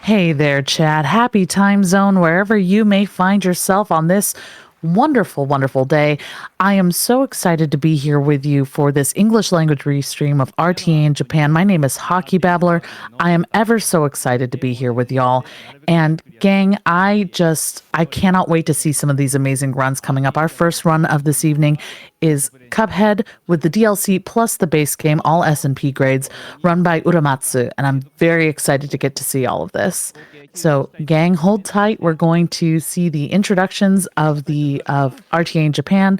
Hey there, Chad. Happy time zone wherever you may find yourself on this wonderful, wonderful day. I am so excited to be here with you for this English language restream of RTA in Japan. My name is Hockey Babbler. I am ever so excited to be here with y'all. And gang, I cannot wait to see some of these amazing runs coming up. Our first run of this evening is Cuphead with the DLC plus the base game, all S&P grades, run by Uramatsu, and I'm very excited to get to see all of this. So, gang, hold tight. We're going to see the introductions of RTA in Japan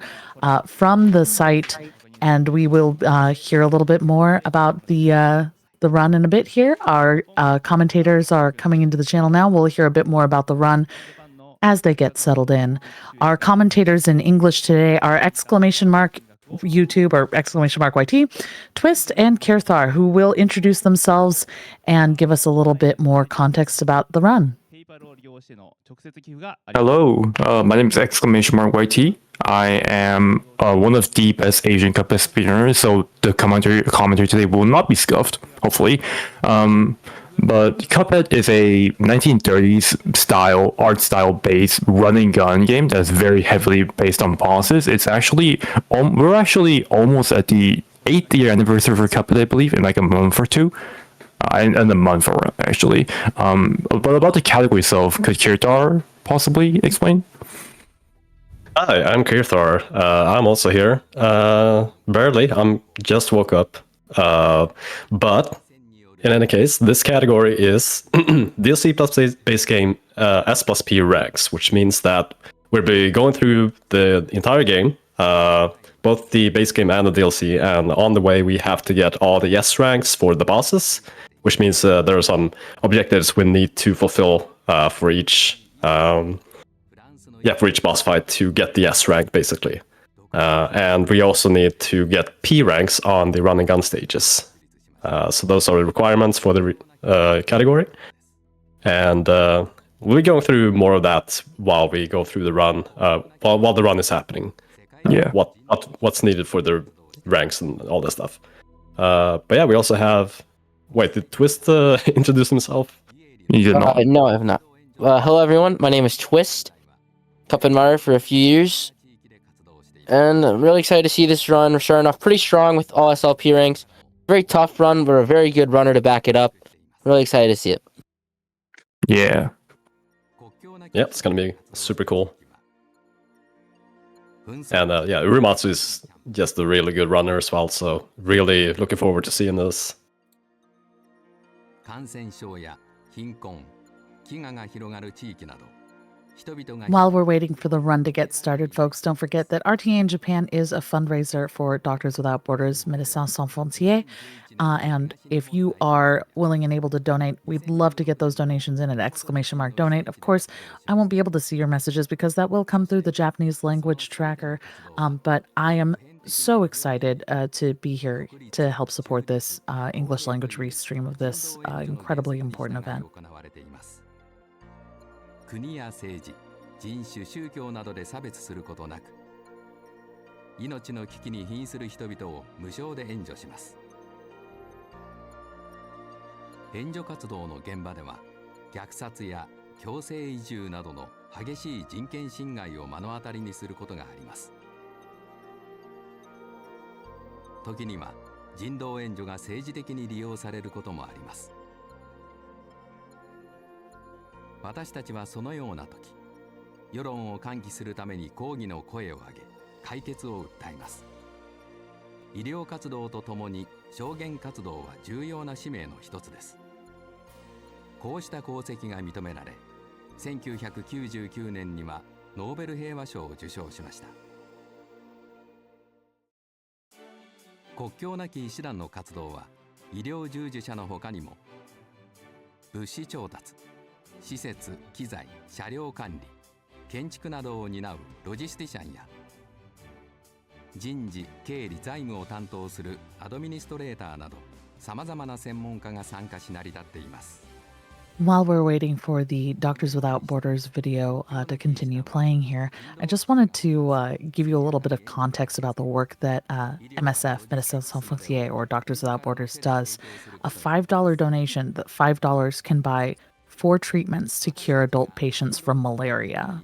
from the site, and we will hear a little bit more about the run in a bit here. Our commentators are coming into the channel now. We'll hear a bit more about the run as they get settled in. Our commentators in English today are YouTube or ExclamationMarkYT, Twist, and Kirthar, who will introduce themselves and give us a little bit more context about the run. Hello, my name is ExclamationMarkYT. I am one of the best Asian Cuphead speedrunners, so the commentary today will not be scuffed, hopefully. But Cuphead is a 1930s art style based run and gun game that's very heavily based on bosses. It's actually we're actually almost at the 8th year anniversary for Cuphead, I believe, in like a month or two. In a month or actually. But about the category itself, could Kirthar possibly explain? Hi, I'm Kirthar. I'm also here. Barely, I'm just woke up. But in any case, this category is DLC plus base game S plus P ranks, which means that we'll be going through the entire game, both the base game and the DLC, and on the way we have to get all the S ranks for the bosses, which means there are some objectives we need to fulfill for each boss fight to get the S rank, basically. And we also need to get P ranks on the run and gun stages. So those are the requirements for the category. And we'll be going through more of that while we go through the run, while the run is happening. Yeah. What's needed for the ranks and all that stuff. But yeah, we also have... Wait, did Twist introduce himself? You did not. No, I have not. Hello, everyone. My name is Twist. Cuphead admirer for a few years. And I'm really excited to see this run. We're starting off pretty strong with all SLP ranks. Very tough run, but a very good runner to back it up. Really excited to see it. Yeah. Yeah, it's going to be super cool. And yeah, Uramatsu is just a really good runner as well, so really looking forward to seeing this. While we're waiting for the run to get started, folks, don't forget that RTA in Japan is a fundraiser for Doctors Without Borders, Médecins Sans Frontières. And if you are willing and able to donate, we'd love to get those donations in at !donate. Of course, I won't be able to see your messages because that will come through the Japanese language tracker. But I am so excited to be here to help support this English language restream of this incredibly important event. 国や政治、人種、宗教などで差別することなく、命の危機に瀕する人々を無償で援助します。援助活動の現場では、虐殺や強制移住などの激しい人権侵害を目の当たりにすることがあります。時には人道援助が政治的に利用されることもあります。私たちはそのような時、世論を喚起するために抗議の声を上げ、解決を訴えます。医療活動とともに証言活動は重要な使命の一つです。こうした功績が認められ、1999年にはノーベル平和賞を受賞しました。国境なき医師団の活動は、医療従事者の他にも、物資調達、施設・機材・車両管理、建築などを担うロジスティシャンや、人事・経理・財務を担当するアドミニストレーターなど、さまざまな専門家が参加し成り立っています。While we're waiting for the Doctors Without Borders video to continue playing here, I just wanted to give you a little bit of context about the work that MSF, Médecins Sans Frontières, or Doctors Without Borders does. A $5 donation, that $5 can buy 4 treatments to cure adult patients from malaria.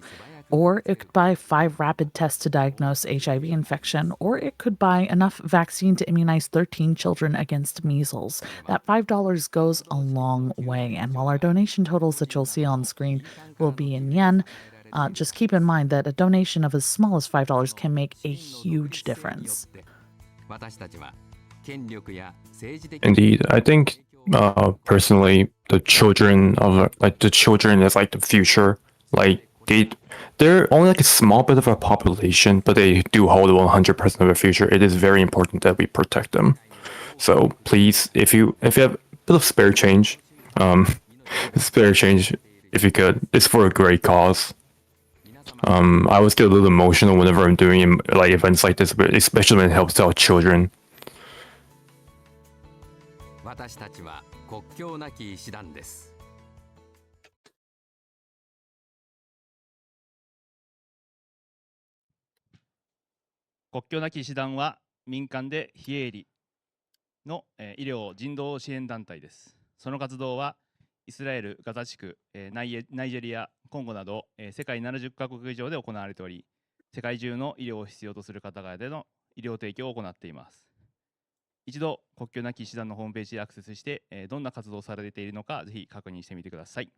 Or it could buy 5 rapid tests to diagnose HIV infection, or it could buy enough vaccine to immunize 13 children against measles. That $5 goes a long way, and while our donation totals that you'll see on screen will be in yen, just keep in mind that a donation of as small as $5 can make a huge difference. Indeed, I think personally, the children is like the future. Like they're only like a small bit of a population, but they do hold 100% of the future. It is very important that we protect them. So please, if you have a bit of spare change, if you could, it's for a great cause. I always get a little emotional whenever I'm doing like events like this, especially when it helps out children. 私たちは国境なき医師団です。国境なき医師団は民間で非営利の医療人道支援団体です。その活動はイスラエル、ガザ地区、ナイジェリア、コンゴなど世界70カ国以上で行われており、世界中の医療を必要とする方々での医療提供を行っています。一度国境なき医師団のホームページにアクセスして、どんな活動をされているのかぜひ確認してみてください。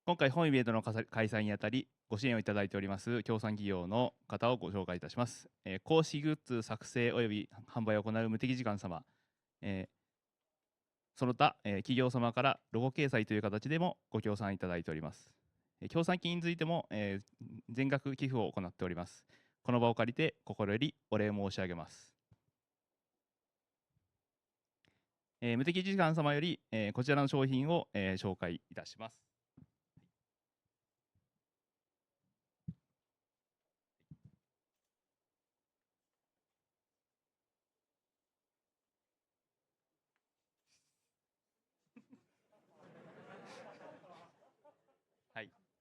今回本イベントの開催にあたりご支援をいただいております協賛企業の方をご紹介いたします。公式グッズ作成および販売を行う無敵時間様、その他、企業様からロゴ掲載という形でもご協賛いただいております。協賛金についても、全額寄付を行っております。この場を借りて心よりお礼申し上げます。無敵時間様より、こちらの商品を、紹介いたします。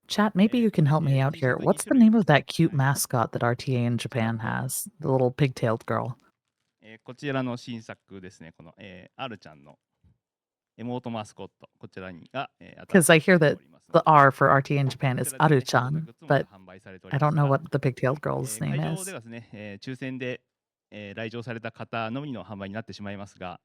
Chat, maybe you can help me out here. What's the name of that cute mascot that RTA in Japan has? The little pigtailed girl. こちらの新作ですね。この、アルちゃんの妹マスコット。こちらにが、Because I hear that the R for RTA in Japan is Aru-chan, but I don't know what the pigtailed girl's name 会場 is. ではですね、抽選で、来場された方のみの販売になってしまいますが、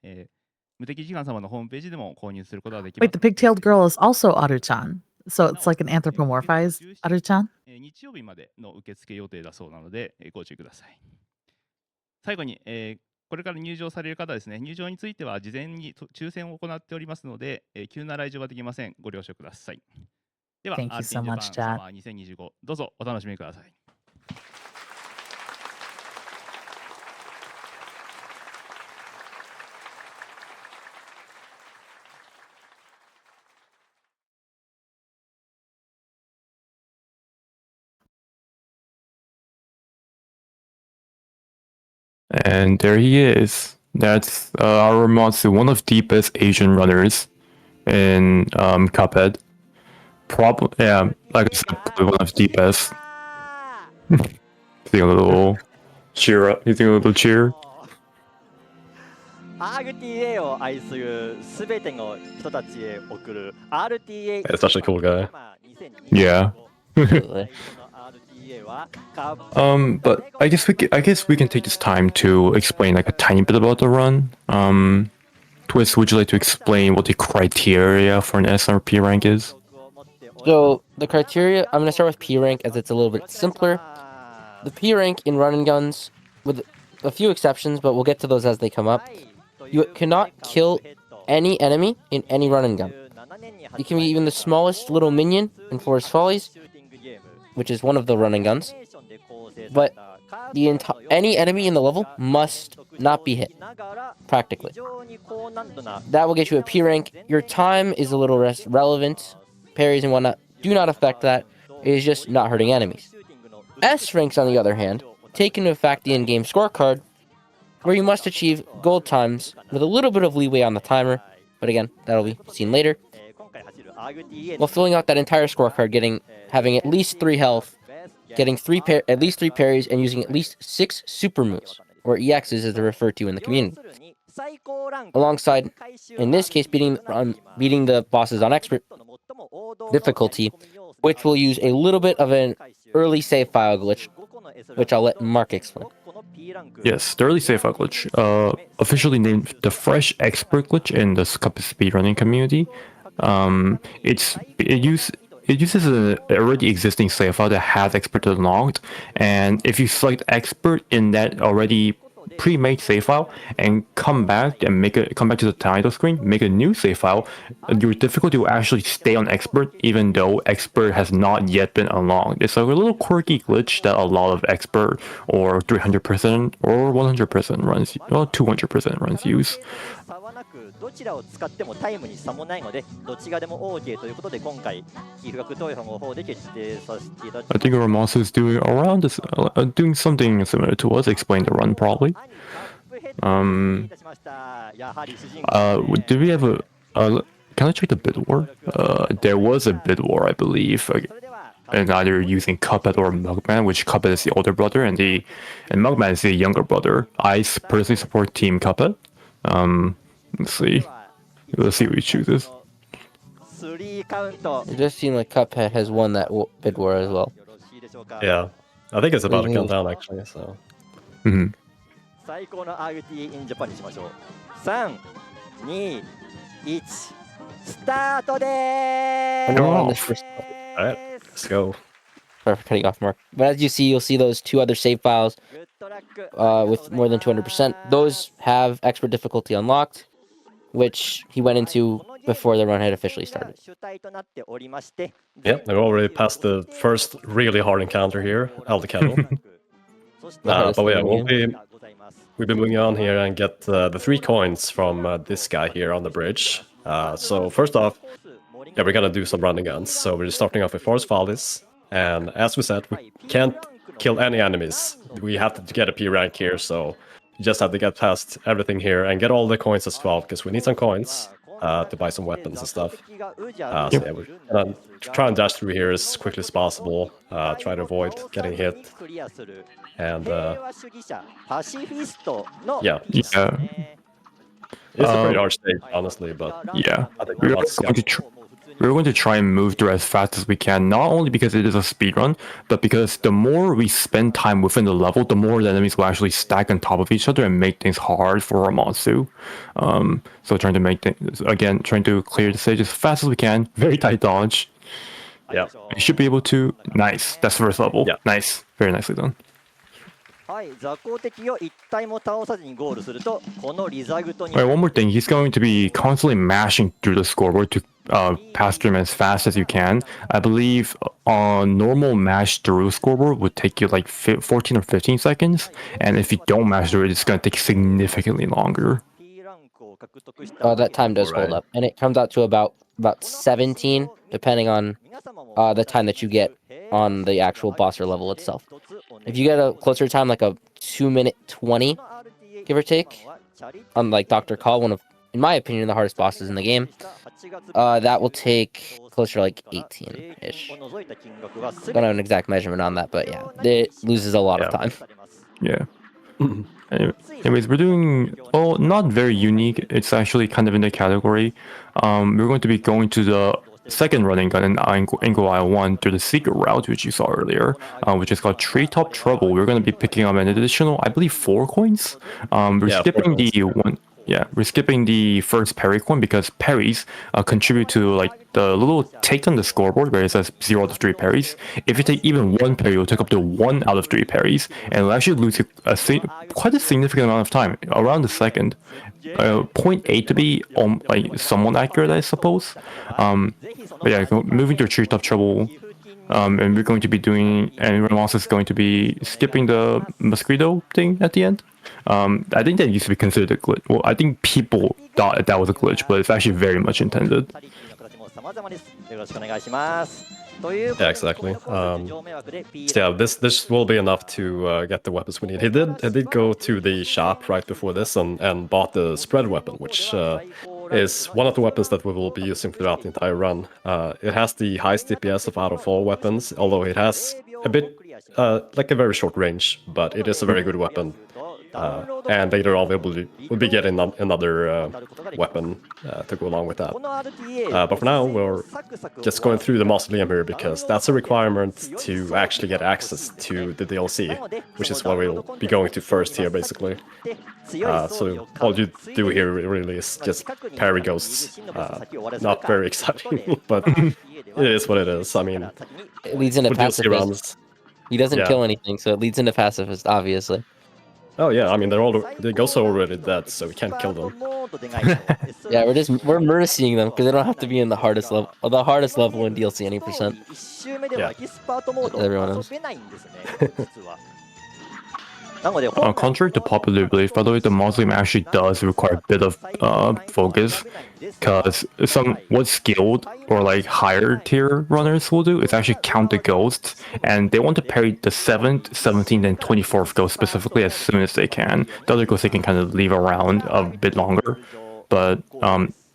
無敵時間様のホームページでも購入することができます。 Wait, the pigtailed girl is also Aru-chan. So it's like an anthropomorphized Aru-chan? 日曜日までの受付予定だそうなので、ご注意ください。最後に、これから入場される方ですね、入場については事前に抽選を行っておりますので、急な来場はできません。ご了承ください。では、Thank you so much, RT ジャパンサマー2025、どうぞお楽しみください。And there he is. That's Aramatsu, one of the best Asian runners in Cuphead. Probably, yeah, like I said, probably one of the best. He's doing a little cheer up. He's doing a little cheer. RTA を愛するすべての人たちへ送る RTA That's such a cool guy. Yeah. Absolutely. But I guess we can take this time to explain like a tiny bit about the run. Twist, would you like to explain what the criteria for an SRP rank is? So the criteria, I'm going to start with P rank as it's a little bit simpler. The P rank in run and guns, with a few exceptions, but we'll get to those as they come up. You cannot kill any enemy in any run and gun. You can be even the smallest little minion in Forest Follies, which is one of the run and guns. But any enemy in the level must not be hit, practically. That will get you a P rank. Your time is a little less relevant. Parries and whatnot do not affect that. It is just not hurting enemies. S ranks, on the other hand, take into effect the in-game scorecard, where you must achieve gold times with a little bit of leeway on the timer, but again, that'll be seen later. While filling out that entire scorecard, having at least 3 health, getting at least 3 parries, and using at least 6 super moves, or EXs as they're referred to in the community. Alongside, in this case, beating the bosses on expert, difficulty, which will use a little bit of an early save file glitch, which I'll let Mark explain. Yes, the early save file glitch, officially named the Fresh Expert glitch in the Cuphead speedrunning community. It uses an already existing save file that has expert unlocked, and if you select expert in that already pre-made save file and come back to the title screen, make a new save file, your difficulty will actually stay on expert even though expert has not yet been unlocked. It's like a little quirky glitch that a lot of expert or 300% or 100% runs, or 200% runs use. どちらを使ってもタイムに差もないので、どちらでも OK ということで今回寄付額投票の方で決定させていただきます。I think Ramos is doing around this, doing something similar to us. Explain the run probably. Did we have a? Can I check the bid war? There was a bid war, I believe, and either using Cuphead or Mugman, which Cuphead is the older brother and Mugman is the younger brother. I personally support Team Cuphead. Let's see what he chooses. It does seem like Cuphead has won that bid war as well. Yeah, I think it's about to come down actually. So. 最高の RTA in Japan にしましょう。3、2、1、スタートでーす。 On this first... All right, let's go. Sorry for cutting off, Mark. But as you see, you'll see those two other save files with more than 200%. Those have expert difficulty unlocked, which he went into before the run had officially started. Yeah, we've already passed the first really hard encounter here, Elder Kettle. But yeah, we'll be moving on here and get the 3 coins from this guy here on the bridge. So first off, yeah, we're gonna do some running guns. So we're just starting off with Forest Follies, and as we said, we can't kill any enemies. We have to get a P rank here, so you just have to get past everything here and get all the coins as well, because we need some coins to buy some weapons and stuff. So yeah, we're gonna try and dash through here as quickly as possible, try to avoid getting hit. And yeah. It's a pretty hard stage, honestly, but yeah, we're going to try and move through as fast as we can, not only because it is a speedrun, but because the more we spend time within the level, the more the enemies will actually stack on top of each other and make things hard for Ramatsu. So trying to make things, again, trying to clear the stage as fast as we can. Very tight dodge. Yeah. You should be able to. Nice. That's the first level. Yeah. Nice. Very nicely done. はい、雑魚敵を一体も倒さずにゴールするとこのリザルトに。Alright, one more thing. He's going to be constantly mashing through the scoreboard to pass through them as fast as you can. I believe normal mash through scoreboard would take you like 14 or 15 seconds, and if you don't mash through it, it's going to take significantly longer. That time does hold up, and it comes out to about 17, depending on the time that you get on the actual boss or level itself. If you get a closer time, like a 2-minute 20, give or take, unlike Dr. Call, one of, in my opinion, the hardest bosses in the game, that will take closer to like 18-ish. Don't have an exact measurement on that, but yeah, it loses a lot of time. Yeah. Anyways, we're doing, well, not very unique. It's actually kind of in the category. We're going to be going to the second running gun in Angle Isle 1 through the secret route, which you saw earlier, which is called Treetop Trouble. We're going to be picking up an additional, I believe, 4 coins. We're skipping the first parry coin because parries contribute to like the little take on the scoreboard where it says 0 out of 3 parries. If you take even 1 parry, you'll take up to 1 out of 3 parries, and it'll actually lose quite a significant amount of time, around a second. 0.8 to be like somewhat accurate, I suppose. But yeah, moving to Treetop Trouble, and we're going to be doing, and Ramos is going to be skipping the mosquito thing at the end. I think that used to be considered a glitch. Well, I think people thought that was a glitch, but it's actually very much intended. Yeah, exactly. Yeah, this will be enough to get the weapons we need. He did go to the shop right before this and bought the spread weapon, which is one of the weapons that we will be using throughout the entire run. It has the highest DPS out of all weapons, although it has a bit like a very short range, but it is a very good weapon. And later on we'll be getting another weapon to go along with that. But for now, we're just going through the mausoleum here because that's a requirement to actually get access to the DLC, which is what we'll be going to first here, basically. So all you do here really is just parry ghosts. Not very exciting, but it is what it is. I mean, It leads into with DLC pacifist. runs. He doesn't Yeah. kill anything, so it leads into pacifist, obviously. Oh yeah, I mean the ghosts are already dead, so we can't kill them. Yeah, we're mercying them because they don't have to be in the hardest level in DLC any percent. Yeah. Everyone knows. Contrary to popular belief, by the way, the mausoleum actually does require a bit of focus, because what skilled or like higher tier runners will do is actually count the ghosts, and they want to parry the 7th, 17th, and 24th ghost specifically as soon as they can. The other ghosts they can kind of leave around a bit longer, but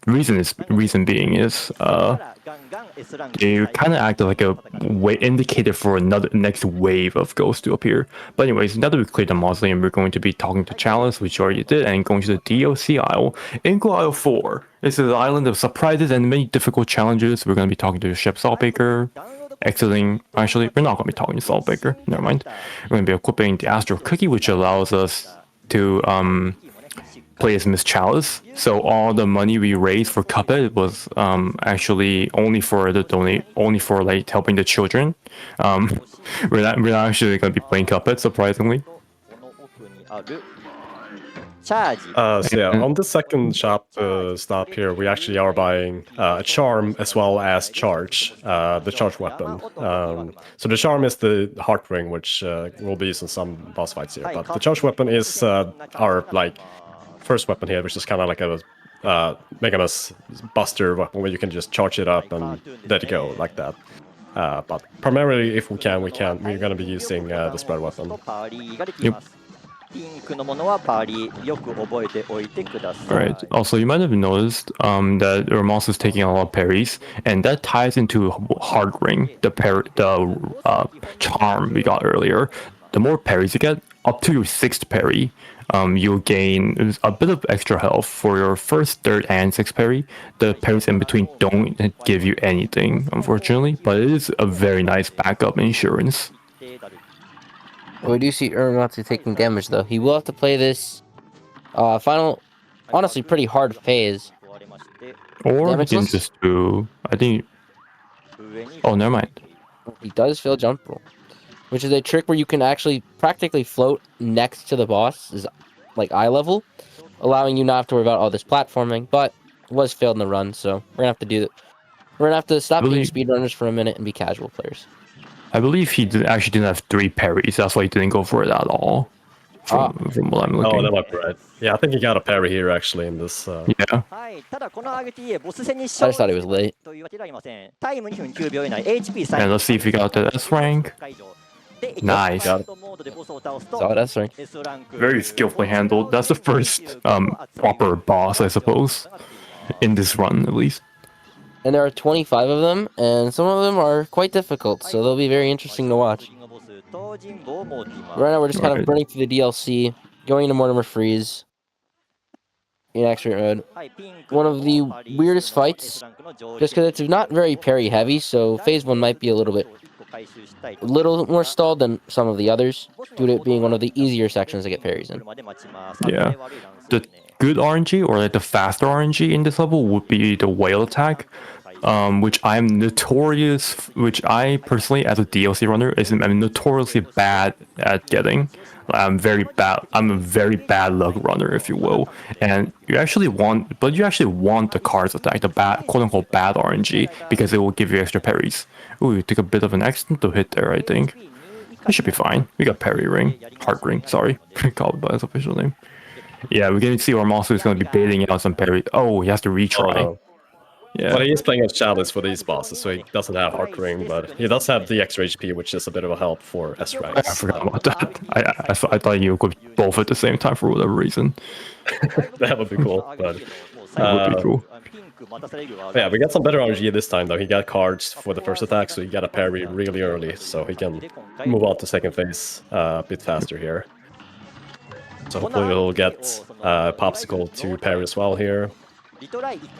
reason being is they kind of act like a indicator for another next wave of ghosts to appear. But anyways, now that we've cleared the mausoleum, we're going to be talking to Chalice, which we already did, and going to the DLC aisle. Ingo Isle 4. This is an island of surprises and many difficult challenges. We're going to be talking to the ship Saltbaker, exiting. Actually, we're not going to be talking to Saltbaker. Never mind. We're going to be equipping the Astral Cookie, which allows us to play as Miss Chalice. So all the money we raised for Cuphead was actually only for like helping the children. We're not actually going to be playing Cuphead, surprisingly. So yeah, on the second shop stop here, we actually are buying a charm as well as charge, the charge weapon. So the charm is the heart ring, which we'll be using some boss fights here. But the charge weapon is our like first weapon here, which is kind of like a Megamus Buster weapon where you can just charge it up and let it go like that. But primarily, if we're going to be using the spread weapon. Yep. Alright, also you might have noticed that Ramos is taking a lot of parries, and that ties into Hard Ring, the charm we got earlier. The more parries you get, up to your 6th parry, you'll gain a bit of extra health for your 1st, 3rd, and 6th parry. The parries in between don't give you anything, unfortunately, but it is a very nice backup insurance. We do see Uramatsu taking damage, though. He will have to play this final, honestly, pretty hard phase. Or he can just do, I think... Oh, never mind. He does fail jump roll, which is a trick where you can actually practically float next to the boss, is like eye level, allowing you not have to worry about all this platforming, but it was failed in the run, so we're going to have to do that. We're going to have to stop being speedrunners for a minute and be casual players. I believe he actually didn't have 3 parries. That's why he didn't go for it at all. From what I'm looking. Oh, that might be right. Yeah, I think he got a parry here actually in this. Yeah. I just thought he was late. And let's see if he got the S rank. Nice. Solid S rank. Very skillfully handled. That's the first proper boss, I suppose, in this run at least. And there are 25 of them, and some of them are quite difficult, so they'll be very interesting to watch. Right now, we're just kind of running through the DLC, going into Mortimer Freeze in expert mode. One of the weirdest fights, just because it's not very parry heavy, so phase 1 might be a little more stalled than some of the others, due to it being one of the easier sections to get parries in. Yeah. The good RNG, or like the faster RNG in this level, would be the whale attack. Which I personally, as a DLC runner, I'm notoriously bad at getting. I'm a very bad luck runner, if you will. And you actually want the cards attack, the quote unquote bad RNG, because it will give you extra parries. Ooh, you took a bit of an accidental hit there, I think. That should be fine. We got parry ring, heart ring. Sorry, call it by its official name. Yeah, we're going to see Armasu is going to be baiting out some parry. Oh, he has to retry. Oh, no. Yeah. But he is playing as Chalice for these bosses, so he doesn't have Heart Ring, but he does have the extra HP, which is a bit of a help for S ranks. I forgot about that. I thought you could both at the same time for whatever reason. That would be cool. But, that would be cool. Yeah, we got some better RNG this time, though. He got cards for the first attack, so he got a parry really early, so he can move on to second phase a bit faster here. So hopefully we'll get Popsicle to parry as well here.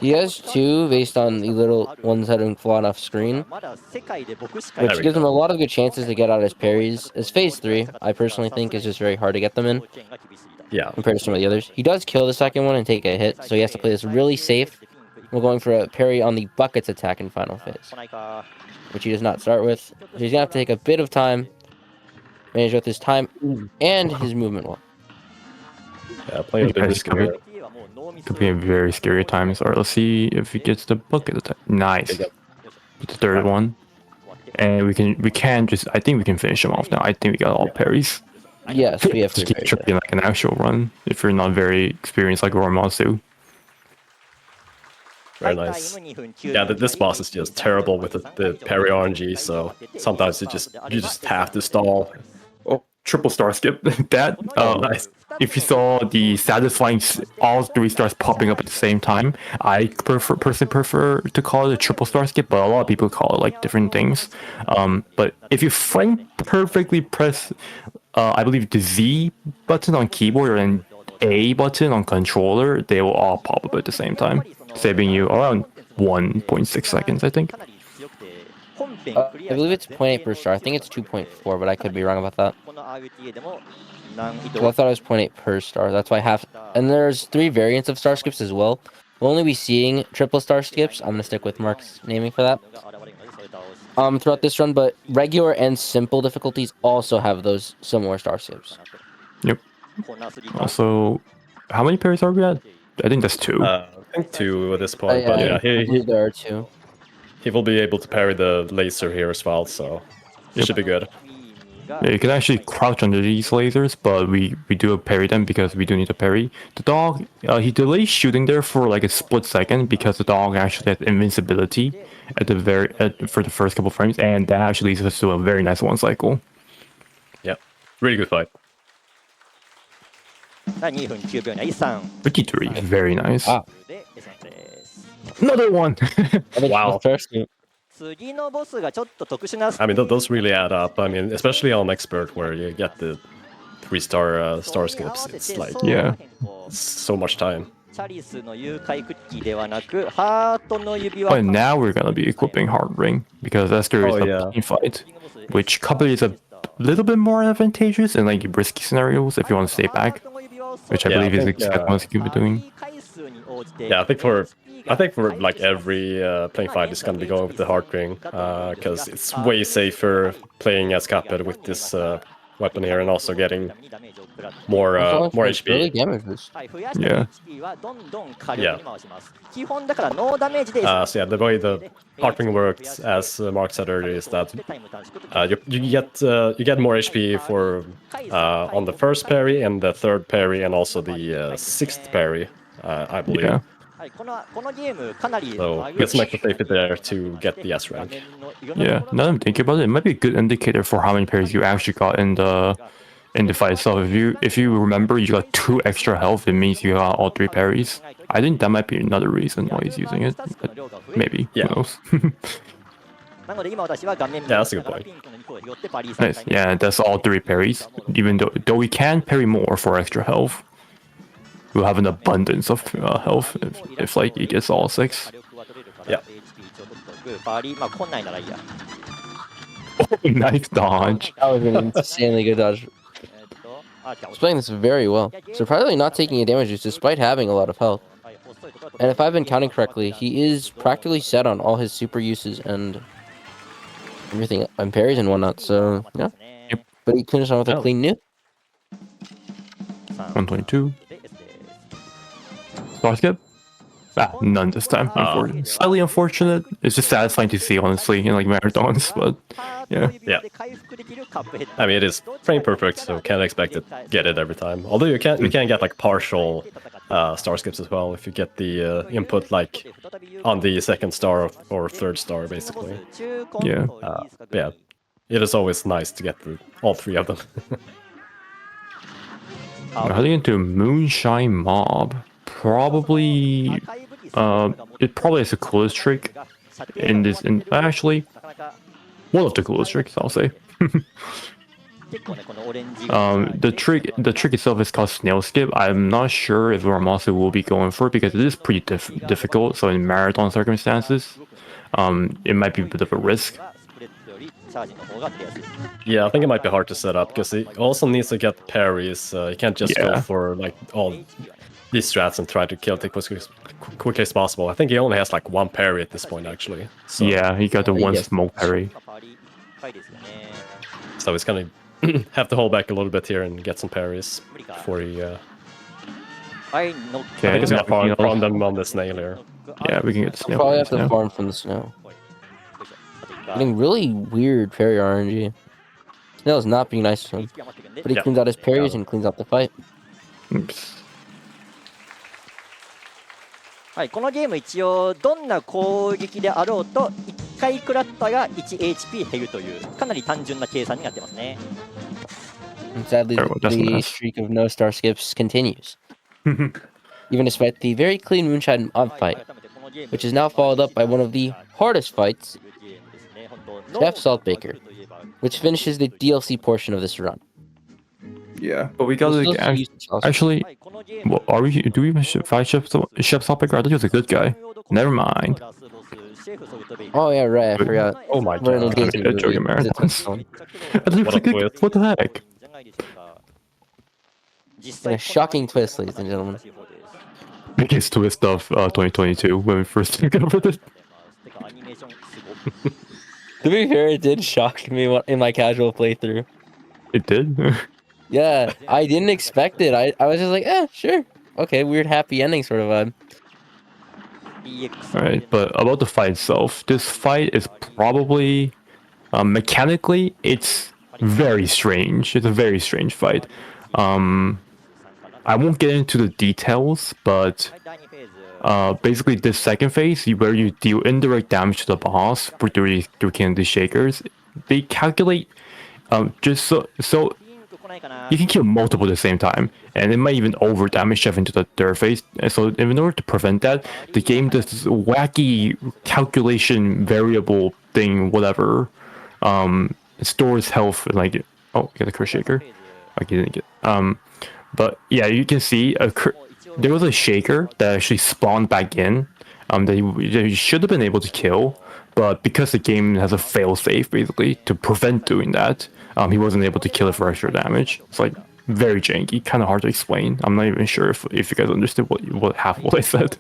He has 2 based on the little ones that don't fall off screen, There which we gives go. him a lot of good chances to get out his parries. His phase 3, I personally think, is just very hard to get them in Yeah. compared to some of the others. He does kill the second one and take a hit, so he has to play this really safe. We're going for a parry on the buckets attack in final phase, which he does not start with. So he's gonna have to take a bit of time, manage with his time and his movement well. Yeah, playing a bit risky here. Could be a very scary time. So let's see if he gets the bucket attack. Nice. The third one. And we can just, I think we can finish him off now. I think we got all parries. Yes, we have 3 Just keep parries. tripping like an actual run if you're not very experienced like Rormasu. Very nice. Yeah, this boss is just terrible with the parry RNG, so sometimes you just have to stall. Oh, triple star skip. That Nice. if you saw the satisfying all 3 stars popping up at the same time, I personally prefer to call it a triple star skip, but a lot of people call it like different things. But if you frame perfectly press, I believe the Z button on keyboard and A button on controller, they will all pop up at the same time, saving you around 1.6 seconds, I think. I believe it's 0.8 per star. I think it's 2.4, but I could be wrong about that. So I thought it was 0.8 per star. That's why half. And there's 3 variants of star skips as well. We'll only be seeing triple star skips. I'm gonna stick with Mark's naming for that. Throughout this run, but regular and simple difficulties also have those similar star skips. Yep. Also, how many parries are we at? I think that's 2. I think 2 at this point, but yeah, I believe there are 2. he will be able to parry the laser here as well, so it should be good. Yeah, you can actually crouch under these lasers, but we do parry them because we do need to parry. The dog, he delays shooting there for like a split second because the dog actually has invincibility at the for the first couple frames, and that actually leads us to a very nice 1 cycle. Yeah, really good fight. 2分9秒に3 53, very nice. Wow. で S です Another one. Wow.次のボスがちょっと特殊な I mean, those really add up. I mean, especially on expert where you get the 3-star star skips. It's like Yeah. so much time. チャリスの誘拐クッキーではなくハートの指輪 But now we're gonna be equipping Heart Ring because Esther is Oh, a yeah. team fight, which Cuphead is a little bit more advantageous in like risky scenarios if you want to stay back, which I Yeah, I believe is think, exactly what you've been doing. Yeah, I think for like every playing fight is gonna be going with the heart ring because it's way safer playing as Cuphead with this weapon here and also getting more HP. Early damage boost. Yeah. Yeah. So yeah, the way the heart ring works, as Mark said earlier, is that you get more HP for on the first parry and the third parry and also the 6th parry, I believe. Yeah. So get some extra safety there to get the S rank. Yeah. Now that I'm thinking about it, it might be a good indicator for how many parries you actually got in the fight itself. If you remember you got 2 extra health, it means you got all 3 parries. I think that might be another reason why he's using it. But maybe. Yeah. Who knows? Yeah, that's a good point. Nice. Yeah, that's all 3 parries. Even though we can parry more for extra health, we'll have an abundance of health if like he gets all 6. Yeah. Oh, nice dodge. That was an insanely good dodge. He's playing this very well. Surprisingly not taking a damage despite having a lot of health. And if I've been counting correctly, he is practically set on all his super uses and everything and parries and whatnot, so yeah. Yep. But he finished on with a clean new. 122. Star skip? None this time. Slightly unfortunate. It's just satisfying to see, honestly, in like marathons, but yeah. Yeah. I mean, it is frame perfect, so can't expect it get it every time. Although you can get like partial star skips as well if you get the input like on the 2nd star or 3rd star, basically. Yeah. Yeah, it is always nice to get all 3 of them. We're heading into Moonshine Mob. Probably, it probably is the coolest trick in this. Actually, one of the coolest tricks, I'll say. The trick itself is called snail skip. I'm not sure if Uramatsu will be going for it because it is pretty difficult. So in marathon circumstances, it might be a bit of a risk. Yeah, I think it might be hard to set up because he also needs to get parries. He can't just go for like all these strats and try to kill it as quickly as possible. I think he only has like one parry at this point, actually. So, yeah, he got the one smoke parry. So he's gonna have to hold back a little bit here and get some parries before he. I think he's gonna farm them on the snail here. Yeah, we can get the snail. Probably have to farm from the snow. Getting really weird parry RNG. Snail's not being nice to him, but he cleans out his parries and cleans out the fight. Oops. はい、このゲーム一応どんな攻撃であろうと1回食らったが 1HP 減るというかなり単純な計算になってますね。And sadly, the streak of no star skips continues. Even despite the very clean Moonshine Mob fight, which is now followed up by one of the hardest fights, Chef Saltbaker, which finishes the DLC portion of this run. Yeah, but we got to actually. Well, are we? Do we even fight Chef Saltbaker? I thought he was a good guy. Never mind. Oh yeah, right. I forgot. Oh my god! Joking marathons. I thought he was a good guy. What the heck? And a shocking twist, ladies and gentlemen. Biggest twist of 2022 when we first discovered it. To be fair, it did shock me in my casual playthrough. It did? Yeah, I didn't expect it. I was just like, sure. Okay, weird happy ending sort of vibe. Alright, but about the fight itself, this fight is probably... mechanically, it's very strange. It's a very strange fight. I won't get into the details, but... basically this second phase, where you deal indirect damage to the boss through killing the shakers, they calculate just so you can kill multiple at the same time, and it might even over damage Chef into the third phase. And so in order to prevent that, the game does this wacky calculation variable thing, whatever. It stores health like get a crit shaker. Okay, didn't get. But yeah, you can see there was a shaker that actually spawned back in that he should have been able to kill, but because the game has a failsafe basically to prevent doing that, he wasn't able to kill it for extra damage. It's like very janky, kind of hard to explain. I'm not even sure if you guys understood what half what I said.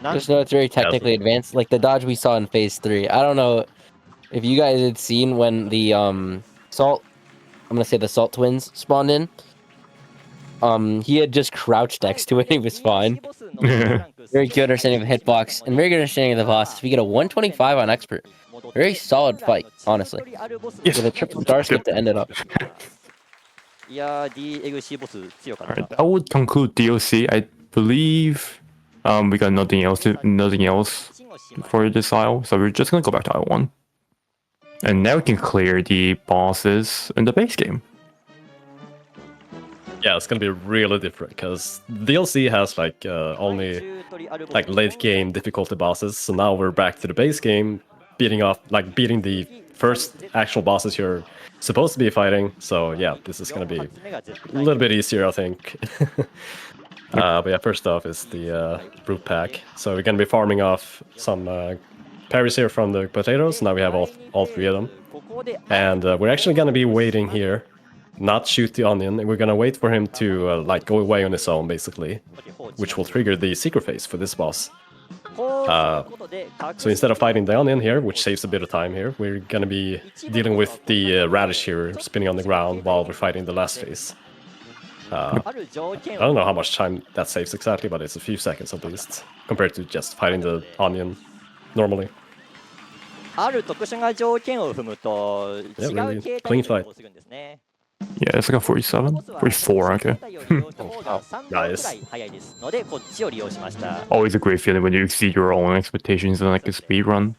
Just know it's very technically advanced, like the dodge we saw in phase 3. I don't know if you guys had seen when the Salt twins spawned in. He had just crouched next to it. He was fine. Very good understanding of the hitbox and very good understanding of the boss. We get a 125 on expert. Very solid fight, honestly. With a triple star skip to end it up. Alright, that would conclude DLC. I believe we got nothing else for this aisle, so we're just gonna go back to aisle 1. And now we can clear the bosses in the base game. Yeah, it's gonna be really different because DLC has like only like late game difficulty bosses. So now we're back to the base game, beating the first actual bosses you're supposed to be fighting. So yeah, this is gonna be a little bit easier, I think. But yeah, first off is the brute pack. So we're gonna be farming off some parries here from the potatoes. Now we have all 3 of them, and we're actually gonna be waiting here. Not shoot the onion, and we're gonna wait for him to go away on his own, basically, which will trigger the secret phase for this boss. So instead of fighting the onion here, which saves a bit of time here, we're gonna be dealing with the radish here, spinning on the ground while we're fighting the last phase. I don't know how much time that saves exactly, but it's a few seconds at least, compared to just fighting the onion normally. Yeah, really clean fight. Yeah, it's like a 47? 44, okay. Nice. Always a great feeling when you exceed your own expectations in like a speedrun.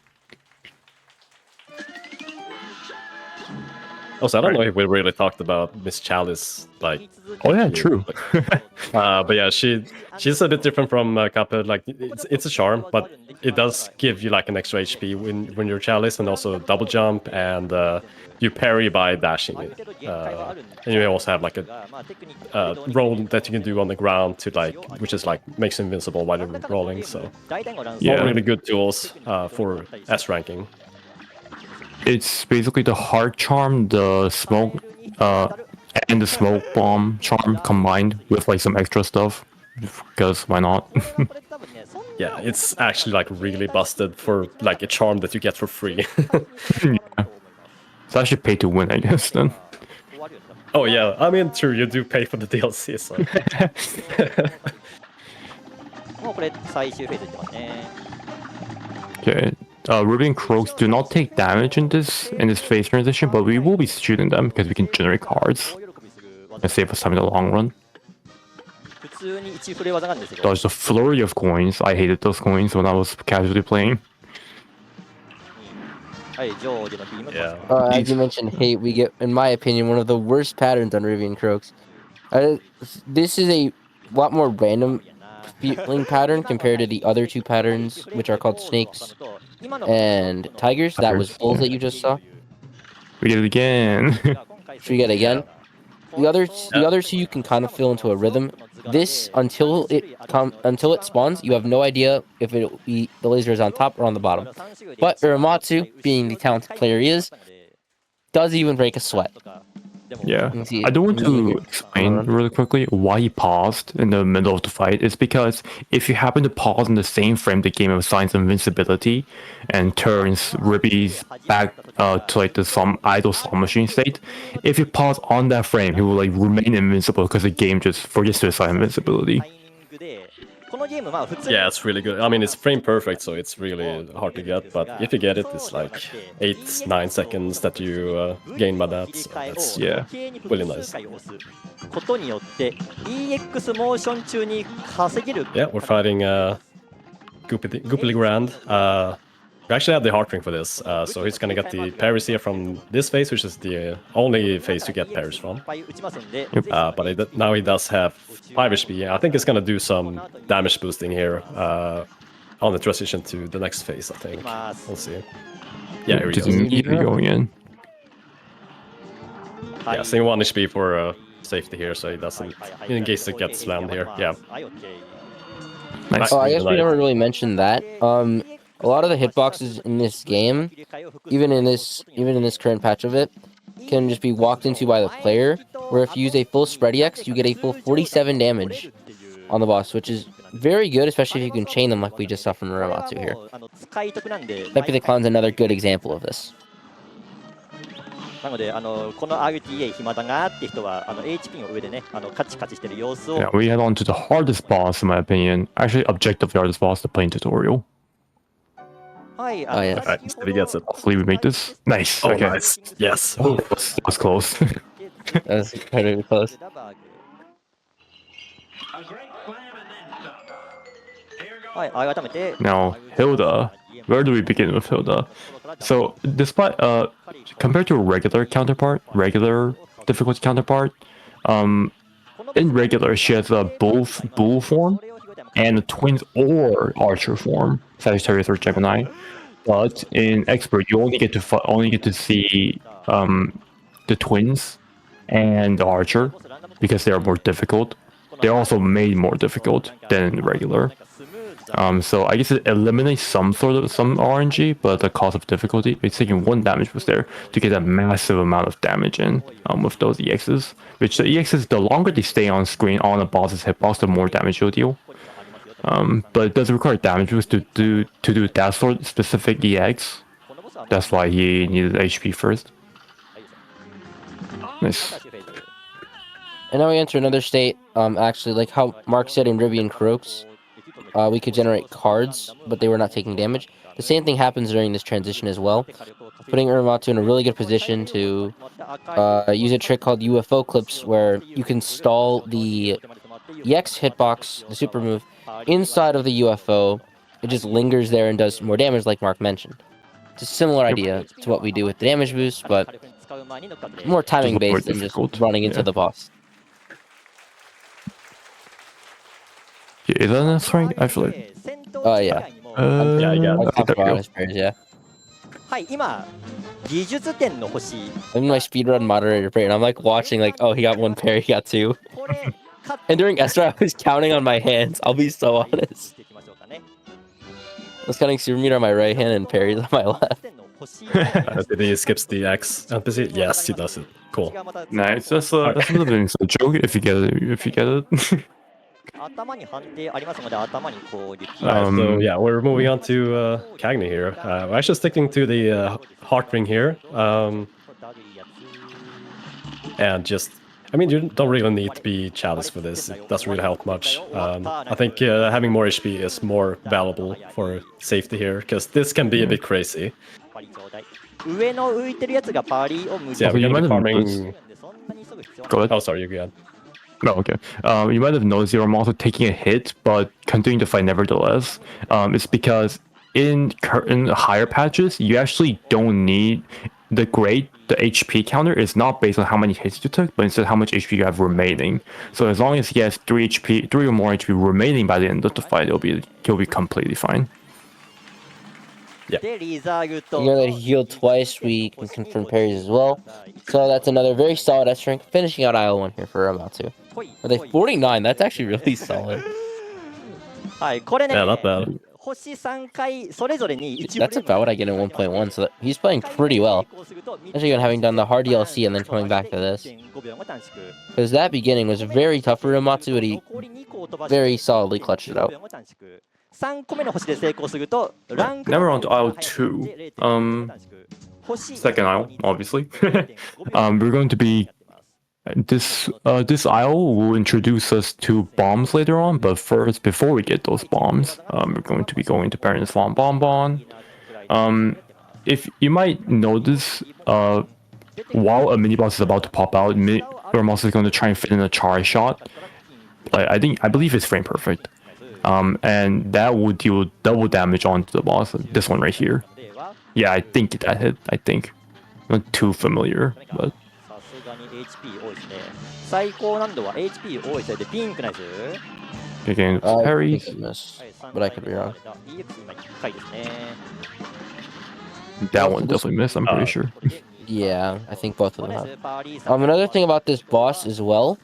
Also, I don't know if we really talked about Miss Chalice, like. Oh yeah, true. But yeah, she's a bit different from Cuphead. Like it's a charm, but it does give you like an extra HP when you're Chalice, and also double jump, and you parry by dashing. And you also have like a roll that you can do on the ground to like, which is like makes you invincible while you're rolling. So Yeah. all really good tools for S ranking. It's basically the heart charm, the smoke, and the smoke bomb charm combined with like some extra stuff. Because why not? Yeah, it's actually like really busted for like a charm that you get for free. Yeah. It's actually pay to win, I guess. Then. Oh yeah, I mean, true, you do pay for the DLC, so. もうこれ最終フェーズいってますね。 Okay. Ruby and Croaks do not take damage in this phase transition, but we will be shooting them because we can generate cards and save us time in the long run. 普通に1フレ技なんですよ。 There's a flurry of coins. I hated those coins when I was casually playing. はい、上下のビーム。 Yeah. As you mentioned, hate, we get, in my opinion, one of the worst patterns on Ruby and Croaks. This is a lot more random feeling pattern compared to the other two patterns, which are called snakes and tigers. That was bulls that you just saw. We did it again. Should we get it again? The other two you can kind of fill into a rhythm. This until it spawns, you have no idea if the laser is on top or on the bottom. But Uramatsu, being the talented player he is, does even break a sweat. Yeah. You can see I don't want it. to explain really quickly why he paused in the middle of the fight. It's because if you happen to pause in the same frame the game assigns invincibility and turns Ruby's back to like the idle slot machine state, if you pause on that frame, he will like remain invincible because the game just forgets to assign invincibility. このゲームまあ普通に Yeah, it's really good. I mean, it's frame perfect, so it's really hard to get. But if you get it, it's like 8-9 seconds that you gain by that. So that's Yeah. really nice. ことによって EX モーション中に稼げる Yeah, we're fighting Goopily Grand. We actually have the heart ring for this, so he's gonna get the parries here from this phase, which is the only phase to get parries from. いっぱい打ちますんで But now he does have 5 HP. I think it's gonna do some damage boosting here on the transition to the next phase, I think. We'll see. Yeah, here he Just goes. immediately going in. Yeah, seeing 1 HP for safety here, so he doesn't, in case it gets slammed here. Yeah. はい、OK Nice. Oh, I guess we never really mentioned that. A lot of the hitboxes in this game, even in this current patch of it, can just be walked into by the player. Where if you use a full spread EX, you get a full 47 damage on the boss, which is very good, especially if you can chain them like we just saw from Uramatsu here. あの使い得なんで Pepe the Clown's another good example of this. なのでこの RTA 暇だなって人はHP の上でねカチカチしてる様子を Yeah, we head on to the hardest boss, in my opinion. Actually, objectively hardest boss, the plane tutorial. はい、Oh, yeah. Alright, if he gets it. Hopefully we make this. Nice. Oh, Okay. nice. Yes. Oh, that was close. That was incredibly close. はい、改めて Now, Hilda. Where do we begin with Hilda? So, despite compared to a regular difficulty counterpart, in regular she has a bull form and a twins or archer form, Sagittarius or Gemini. But in expert, you only get to see the twins and the archer because they are more difficult. They're also made more difficult than regular. So I guess it eliminates some RNG, but the cost of difficulty, it's taking 1 damage boost there to get a massive amount of damage in with those EXs. Which the EXs, the longer they stay on screen on a boss's hitbox, the more damage you'll deal. But it does require damage boost to do that sort of specific EX. That's why he needed HP first. Nice. And now we enter another state. Actually, like how Mark said in Ruby and Croaks, we could generate cards, but they were not taking damage. The same thing happens during this transition as well, putting Uramatsu in a really good position to use a trick called UFO clips, where you can stall the EX hitbox, the super move, inside of the UFO. It just lingers there and does more damage, like Mark mentioned. It's a similar idea to what we do with the damage boost, but more timing Just more based than just difficult, running into yeah. the boss. Yeah, is that an S rank? I feel like. Oh, yeah. Yeah, yeah. I Okay, talked there we about go. his pairs, yeah. はい今技術点の星 I'm my speedrun moderator pair, and I'm like watching, like, oh, he got one pair, he got two. これ And during Esther, I was counting on my hands. I'll be so honest. I was counting super meter on my right hand and parries on my left. Did he skips the X NPC? Yes, he does it. Cool. Nice. That's a bit of an inside joke if you get it. If you get it. 頭に判定ありますので頭にこう力 Alright, so yeah, we're moving on to Cagney here. We're actually sticking to the heart ring here. And just, I mean, you don't really need to be chalice for this. It doesn't really help much. I think having more HP is more valuable for safety here, because this can be a bit crazy. パリちょうだい上の浮いてるやつがパリを向い So て yeah, そう we're gonna be you might have farming. So んなに急ぐ必要は Go ahead. Oh, sorry, you go. No, okay. You might have noticed you're also taking a hit, but continuing to fight nevertheless. It's because in higher patches, you actually don't need the HP counter is not based on how many hits you took, but instead how much HP you have remaining. So as long as he has 3 or more HP remaining by the end of the fight, he'll be completely fine. でリザーグと You know that he healed twice, we can confirm parries as well. So that's another very solid S rank, finishing out IL1 here for Ramatsu. Are they 49? That's actually really solid. はいこれね Yeah, not bad. 星3回それぞれに1 That's about what I get in 1.1, so that he's playing pretty well. Especially when having done the hard DLC and then coming back to this. Because that beginning was very tough for Ramatsu, but he very solidly clutched it out. 3個目の星で成功するとランク Now we're on to aisle 2. Second aisle, obviously. We're going to be this aisle will introduce us to bombs later on, but first, before we get those bombs, we're going to be going to Baron's Von Bonbon. If you might notice, while a mini boss is about to pop out, Ramos is going to try and fit in a charge shot. I believe it's frame perfect. And that will deal double damage onto the boss. This one right here. Yeah, I think that hit. I think. Not too familiar, but. さすがに HP 多いですね最高難度は HP 多いせいでピンクなやつ Again, I think parries. he missed, but I could be wrong. EX 今1回ですね That one definitely missed, I'm pretty sure. Yeah, I think both of them have. Another thing about this boss as well,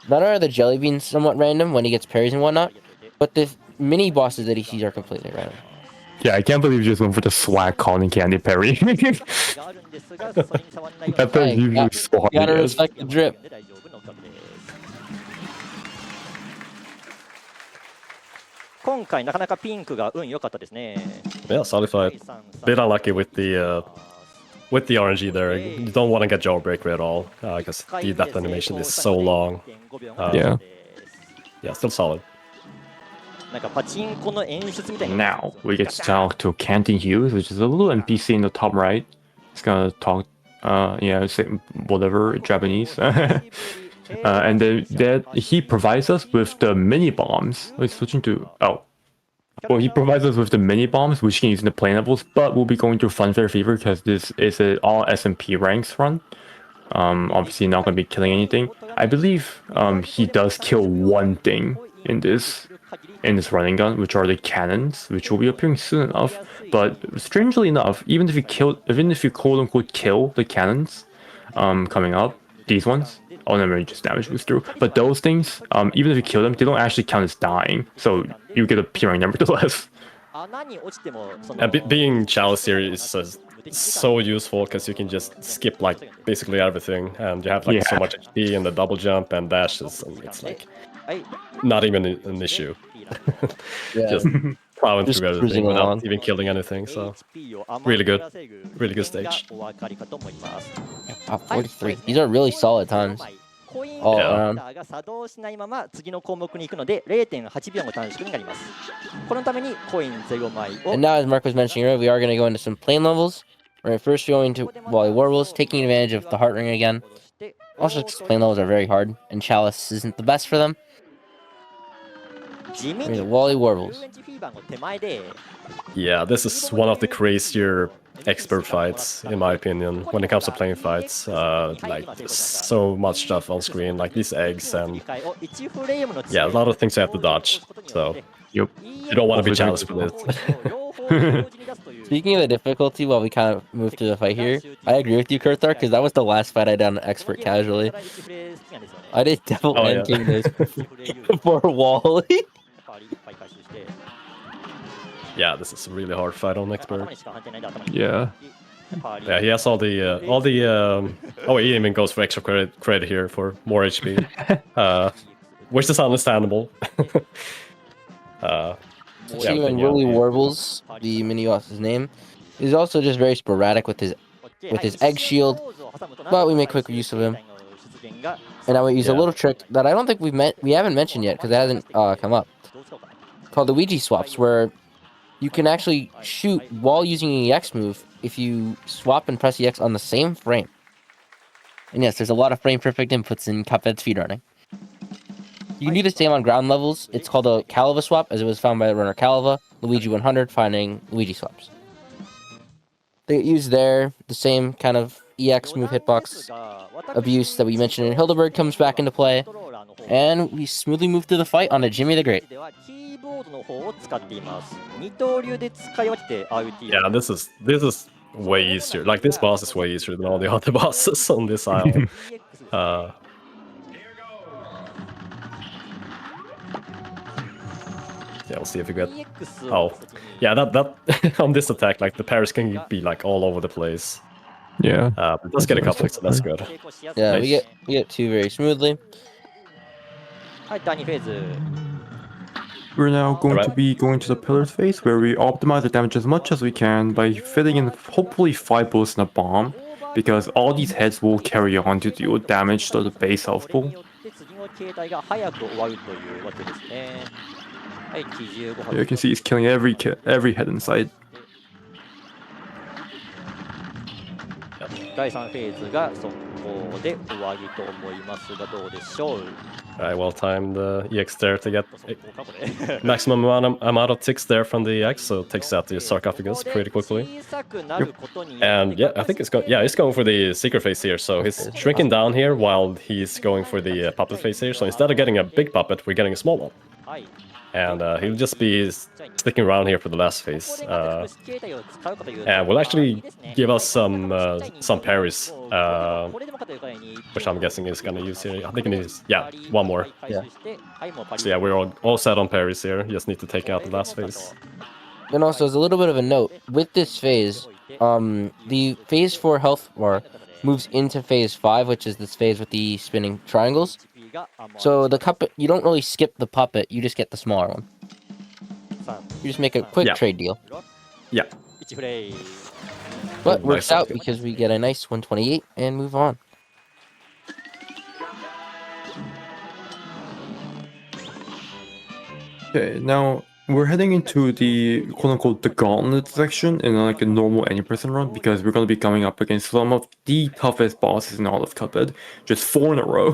not only are the jelly beans somewhat random when he gets parries and whatnot, but the mini bosses that he sees are completely random. Yeah, I can't believe you just went for the swag cotton candy parry. That Hey, is usually so hard You gotta to get. respect the drip. 今回なかなかピンクが運良かったですね Yeah, solid fight. Bit unlucky with the RNG there. You don't want to get jailbreak at all, because the death animation is so long. Yeah. Yeah, still solid. なんかパチンコの演出みたいな Now, we get to talk to Canton Hughes, which is a little NPC in the top right. He's gonna talk, say whatever, Japanese. And then that he provides us with the mini bombs. We're switching to well, he provides us with the mini bombs, which you can use in the play levels, but we'll be going through Funfair Fever because this is an all SMP ranks run. Obviously not gonna be killing anything. I believe he does kill one thing in this running gun, which are the cannons, which will be appearing soon enough. But strangely enough, even if you quote unquote kill the cannons coming up, these ones, never just damage goes through. But those things, even if you kill them, they don't actually count as dying. So you get a P rank nevertheless. 穴に落ちてもその Being Chalice here is so useful because you can just skip like basically everything, and you have like so Yeah. much HP and the double jump and dashes, and it's like はい not even an issue. Yeah. Just plowing Just through everything cruising without along. even killing anything. So HP を余 really good. らせる Really good stage. お分かりかと思います Top 43. These are really solid times. コイン All カ around. ウンターが作動しないまま次の項目に行くので 0.8 秒の短縮になりますこのためにコイン0枚を And now, as Mark was mentioning earlier, we are going to go into some plane levels. Right, first going to Wally Warbles, taking advantage of the heart ring again. Also, because plane levels are very hard, and Chalice isn't the best for them. 地味 We're に gonna Wally 遊 Warbles. 園地フィーバーの手前で yeah, this is one of the crazier expert fights, in my opinion. When it comes to playing fights, like there's so much stuff on screen, like these eggs and yeah, a lot of things you have to dodge. So Yep. you don't want to be challenged with it. Speaking of the difficulty, while we kind of move to the fight here, I agree with you, Kirthar, because that was the last fight I done expert casually. I did Devil Oh, and yeah. Kingdoms for Wally. Yeah, this is a really hard fight on expert. Yeah. Yeah, he has all the oh, he even goes for extra credit here for more HP, which is understandable. Yeah, Even but yeah, Willy Warbles, the mini boss's name, is also just very sporadic with his egg shield, but we make quick use of him. And I would use a Yeah. little trick that I don't think we haven't mentioned yet because it hasn't come up, called the Ouija swaps, where you can actually shoot while using an EX move if you swap and press EX on the same frame. And yes, there's a lot of frame perfect inputs in Cuphead speedrunning. You can do the same on ground levels. It's called a Calva swap, as it was found by runner Calva, Luigi 100, finding Luigi swaps. They use there the same kind of EX move hitbox abuse that we mentioned in Hildeberg comes back into play, and we smoothly move to the fight on a Jimmy the Great. Yeah, this is way easier. Like this boss is way easier than all the other bosses on this island. Yeah, we'll see if we get. Oh, yeah, that on this attack, like the parries can be like all over the place. Yeah. But let's get a couple, so that's good. Yeah, Nice. we get two very smoothly. We're now going to Alright. be going to the pillars phase, where we optimize the damage as much as we can by fitting in hopefully 5 bullets in a bomb, because all these heads will carry on to deal damage to the base health pool. You can see he's killing every head inside. Alright, well timed EX there to get maximum amount of ticks there from the EX, so it takes out the sarcophagus pretty quickly. And yeah, I think it's going for the secret phase here, so he's shrinking down here while he's going for the puppet phase here. So instead of getting a big puppet, we're getting a small one. And he'll just be sticking around here for the last phase. And will actually give us some parries, which I'm guessing he's gonna use here. I think he needs, yeah, one more. Yeah. So yeah, we're all set on parries here. Just need to take out the last phase. And also, as a little bit of a note, with this phase, the phase 4 health bar moves into phase 5, which is this phase with the spinning triangles. So the puppet, you don't really skip the puppet, you just get the smaller one. You just make a quick trade deal. Yeah. But works out Nice. because we get a nice 128 and move on. Okay, now we're heading into the quote-unquote the gauntlet section in like a normal any person run, because we're going to be coming up against some of the toughest bosses in all of Cuphead, just 4 in a row,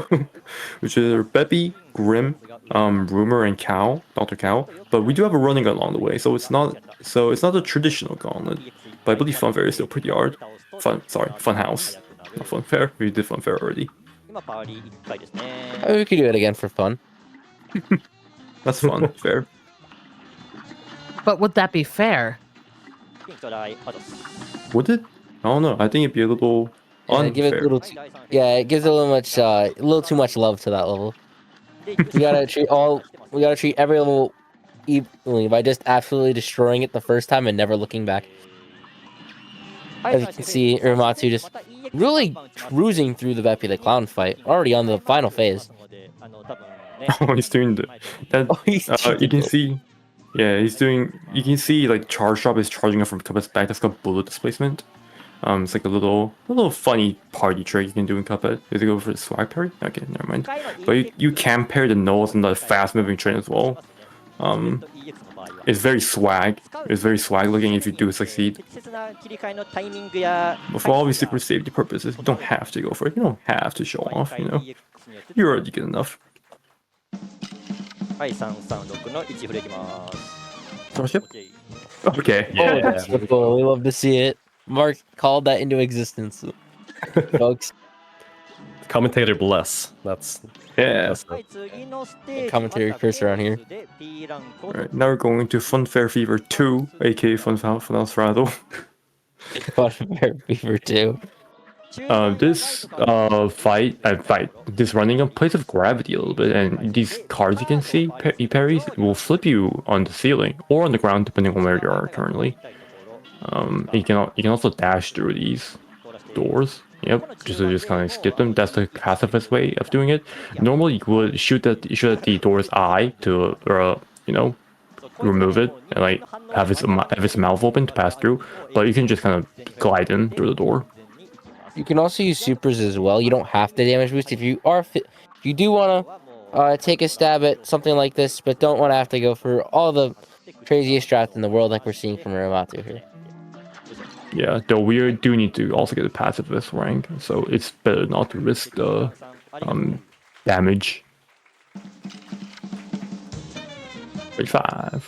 which are Beppy, Grim, Rumor, and Cow, Dr. Cow. But we do have a running along the way, so it's not a traditional gauntlet. But I believe Funfair is still pretty hard. Funhouse, not Funfair. We did Funfair already. We could do it again for fun. That's fun, fair. But would that be fair? Would it? I don't know. I think it'd be a little unfair. Give it a little. It gives a little too much love to that level. We gotta treat every level evenly by just absolutely destroying it the first time and never looking back. As you can see, Uramatsu just really cruising through the Beppy the Clown fight, already on the final phase. Oh, he's doing that. Oh, he's You can see. Yeah, he's doing. You can see like Charge Drop is charging up from Cuphead's back. That's called bullet displacement. It's like a little funny party trick you can do in Cuphead. Is it go for the swag parry? Okay, never mind. But you can pair the nose and the fast moving train as well. It's very swag. It's very swag looking if you do succeed. But for obviously for safety purposes, you don't have to go for it. You don't have to show off. You know, you're already good enough. Starship? Okay. Yeah. Oh, that's so cool. We love to see it. Mark called that into existence, folks. Commentator bless. That's Yeah. Commentary cursor on here. Alright, now we're going to Funfair Fever 2, aka Funhouse Rattle. Fever 2. This this running up plays with gravity a little bit, and these cards you can see, parries, will flip you on the ceiling or on the ground depending on where you are currently. You can also dash through these doors. Yep, just kind of skip them. That's the pacifist way of doing it. Normally, you would shoot at the door's eye to, remove it and like have its mouth open to pass through. But you can just kind of glide in through the door. You can also use supers as well. You don't have to damage boost if you are if you do want to take a stab at something like this, but don't want to have to go for all the craziest strats in the world like we're seeing from Uramatu here. Yeah, though we do need to also get a pacifist rank, so it's better not to risk the damage. 35.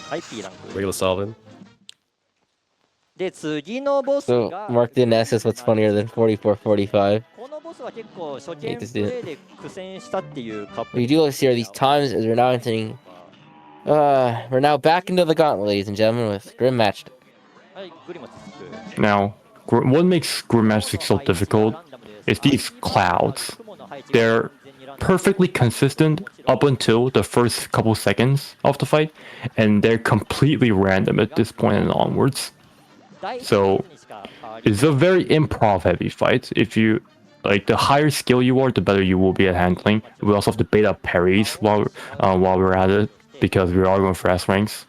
はい、P ランク。 real solid. で、次のボス So が Mark didn't ask us what's funnier than 44-45. このボスは結構初見 Hate プ to see レ it. イで苦戦したっていうカップ What you do see are these times as we're now entering. We're now back into the gauntlet, ladies and gentlemen, with Grim Match. はい、グリムつく。 Now, what makes Grandmaster so difficult is these clouds. They're perfectly consistent up until the first couple seconds of the fight, and they're completely random at this point and onwards. So it's a very improv heavy fight. If you like, the higher skill you are, the better you will be at handling. We also have to bait up parries while we're at it, because we are going for S ranks.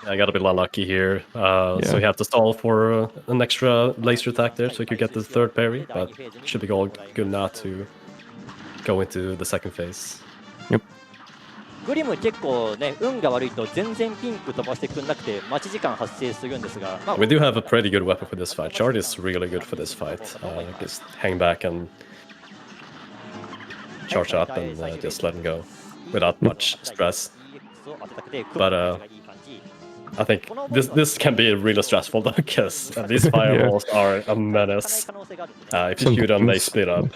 I got a bit lucky here. So you have to stall for an extra laser attack there so you could get the third parry, but it should be all good now to go into the second phase. グリム結構ね、運が悪いと全然ピンク飛ばしてくんなくて待ち時間発生するんですが、まあ、 We do have a pretty good weapon for this fight. Chart is really good for this fight. Just hang back and charge up and just let him go without much stress. But I think this can be really stressful though, because these fireballs are a menace. If you shoot them, they split up.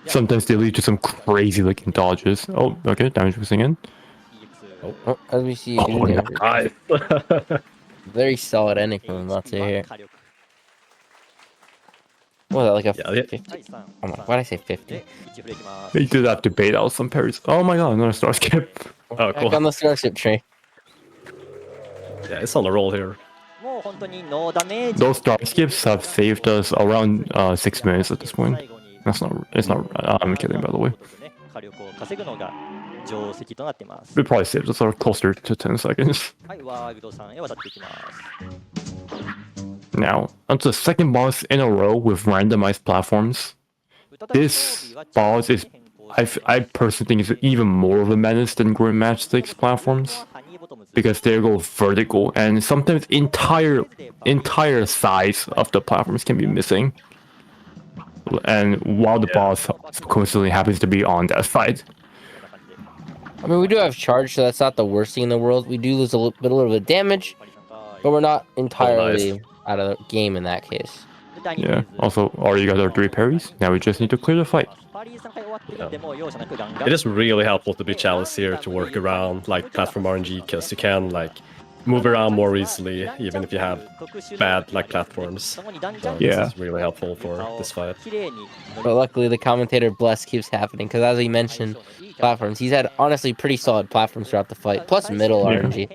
Sometimes they lead to some crazy looking dodges. Oh, okay, damage boosting in. Oh, as we see, Oh, nice. very solid ending from Matsu here. What was that, like a Yeah, 50? Oh my, why did I say 50? They did have to bait out some parries. Oh my god, another star skip. Oh, Back cool. on the Starship train. Yeah, it's on the roll here. もう本当にノーダメージ Those star skips have saved us around 6 minutes at this point. It's not, I'm kidding, by the way. 火力を稼ぐのが定石となっています。 It probably saved us closer to 10 seconds. はい、ワーグドさんへ渡っていきます。 Now, onto the second boss in a row with randomized platforms. This boss is, I personally think, is even more of a menace than Grandmaster's platforms, because they go vertical, and sometimes entire size of the platforms can be missing. And while the boss coincidentally happens to be on that side. I mean, we do have charge, so that's not the worst thing in the world. We do lose a little bit of damage, but we're not entirely out of the game in that case. Yeah. Also, already got our 3 parries. Now we just need to clear the fight. It is really helpful to be challenged here to work around like platform RNG, because you can like move around more easily even if you have bad like platforms. So Yeah. this is really helpful for this fight. But luckily, the commentator bless keeps happening, because as he mentioned, platforms. He's had honestly pretty solid platforms throughout the fight, plus middle RNG.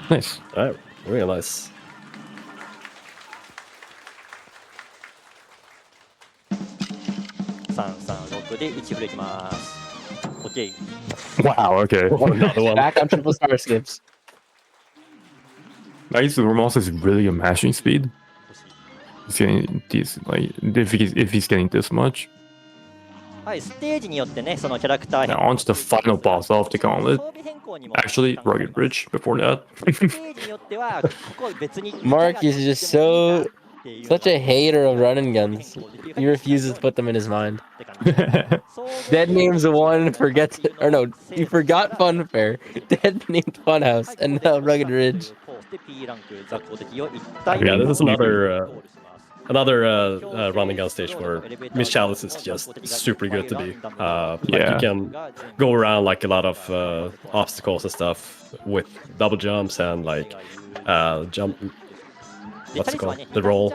Nice. Alright, really nice. Wow, okay. Another one. Back on triple star skips. Nice, the Ramos is really a mashing speed. He's getting these, like, if he's getting this much. Now on to the final boss of the gauntlet. Actually, Rugged Bridge before that. Mark is just so Such a hater of running guns. He refuses to put them in his mind. Dead names one, forgets it, or no, you forgot Funfair. Dead named Funhouse, and now Rugged Ridge. Yeah, this is another running gun stage where Miss Chalice is just super good to be. Like you can go around like a lot of obstacles and stuff with double jumps and like jump. What's it called? The roll,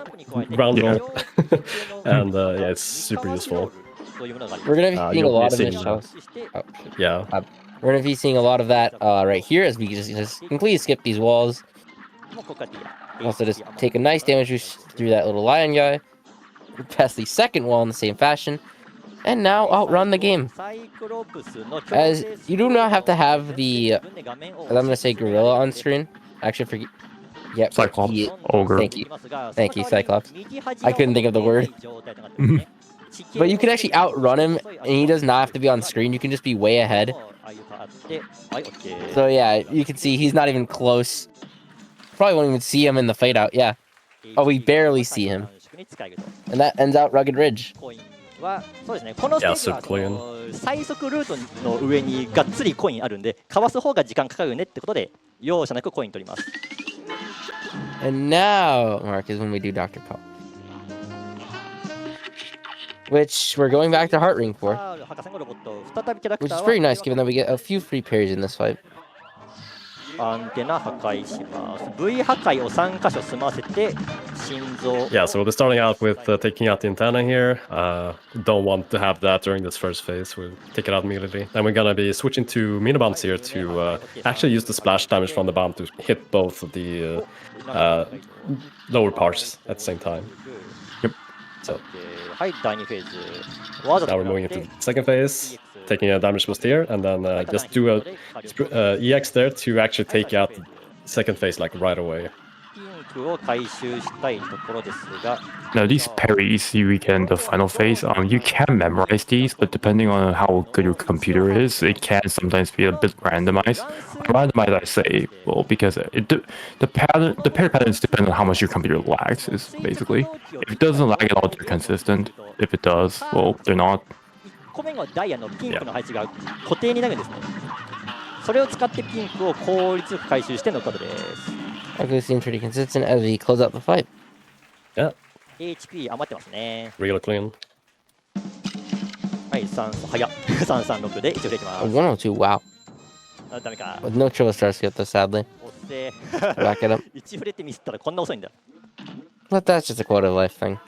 ground roll, and yeah, it's super useful. We're gonna be seeing a lot of Miss Chalice. Oh, yeah. We're gonna be seeing a lot of that right here as we just completely skip these walls. Also, just take a nice damage boost through that little lion guy, pass the second wall in the same fashion, and now outrun the game. As you do not have to have the, I'm gonna say gorilla on screen. Actually, forget. Yep. Cyclops. Ogre. Thank you, Cyclops. I couldn't think of the word. But you can actually outrun him, and he does not have to be on screen. You can just be way ahead. So yeah, you can see he's not even close. Probably won't even see him in the fade out. Yeah. Oh, we barely see him. And that ends out Rugged Ridge. そうですね。このステージは最速ルートの上にがっつりコインあるんで、かわす方が時間かかるよねってことで、容赦なくコイン取ります。And now, Mark, is when we do Dr. Pop. Which we're going back to Heart Ring for. Which is pretty nice, given that we get a few free parries in this fight. アンテナ破壊します。V 破壊を3箇所済ませて、心臓。Yeah, so we'll be starting out with taking out the antenna here. Don't want to have that during this first phase. We'll take it out immediately. Then we're gonna be switching to mini bombs here to actually use the splash damage from the bomb to hit both of the lower parts at the same time. Yep. So. Now we're moving into the second phase. Taking a damage boost here, and then just do a EX there to actually take out the second phase like right away. Now these parries you can the final phase, you can memorize these, but depending on how good your computer is, it can sometimes be a bit randomized. Randomized, I say, well, because the parry patterns depend on how much your computer lags. Is basically, if it doesn't lag at all, they're consistent. If it does, well, they're not. 1個目のダイヤのピンクの配置が固定になるんですね。それを使ってピンクを効率よく回収してノックアウトです。Actually, seems pretty consistent as we close out the fight. Yeah. HP 余ってますね。Real clean. はい、早っ。336で一応できます。102, wow. ダメか。With no triple stars to get this, sadly. Back it up. 1フレってミスったらこんな遅いんだ。But that's just a quality of life thing.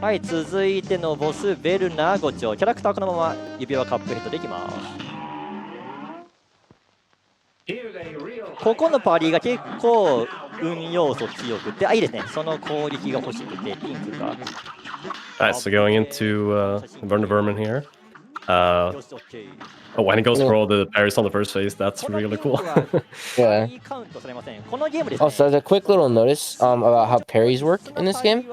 はい、続いてのボスベルナー5丁。キャラクターはこのまま指輪カップヘッドでいきます。ここのパリが結構運要素強くて、いいですね。その攻撃が欲しくてピンクが。Alright, so going into Burn the Vermin here. When he goes for all the parries on the first phase, that's really cool. Yeah. Also, as a quick little notice about how parries work in this game,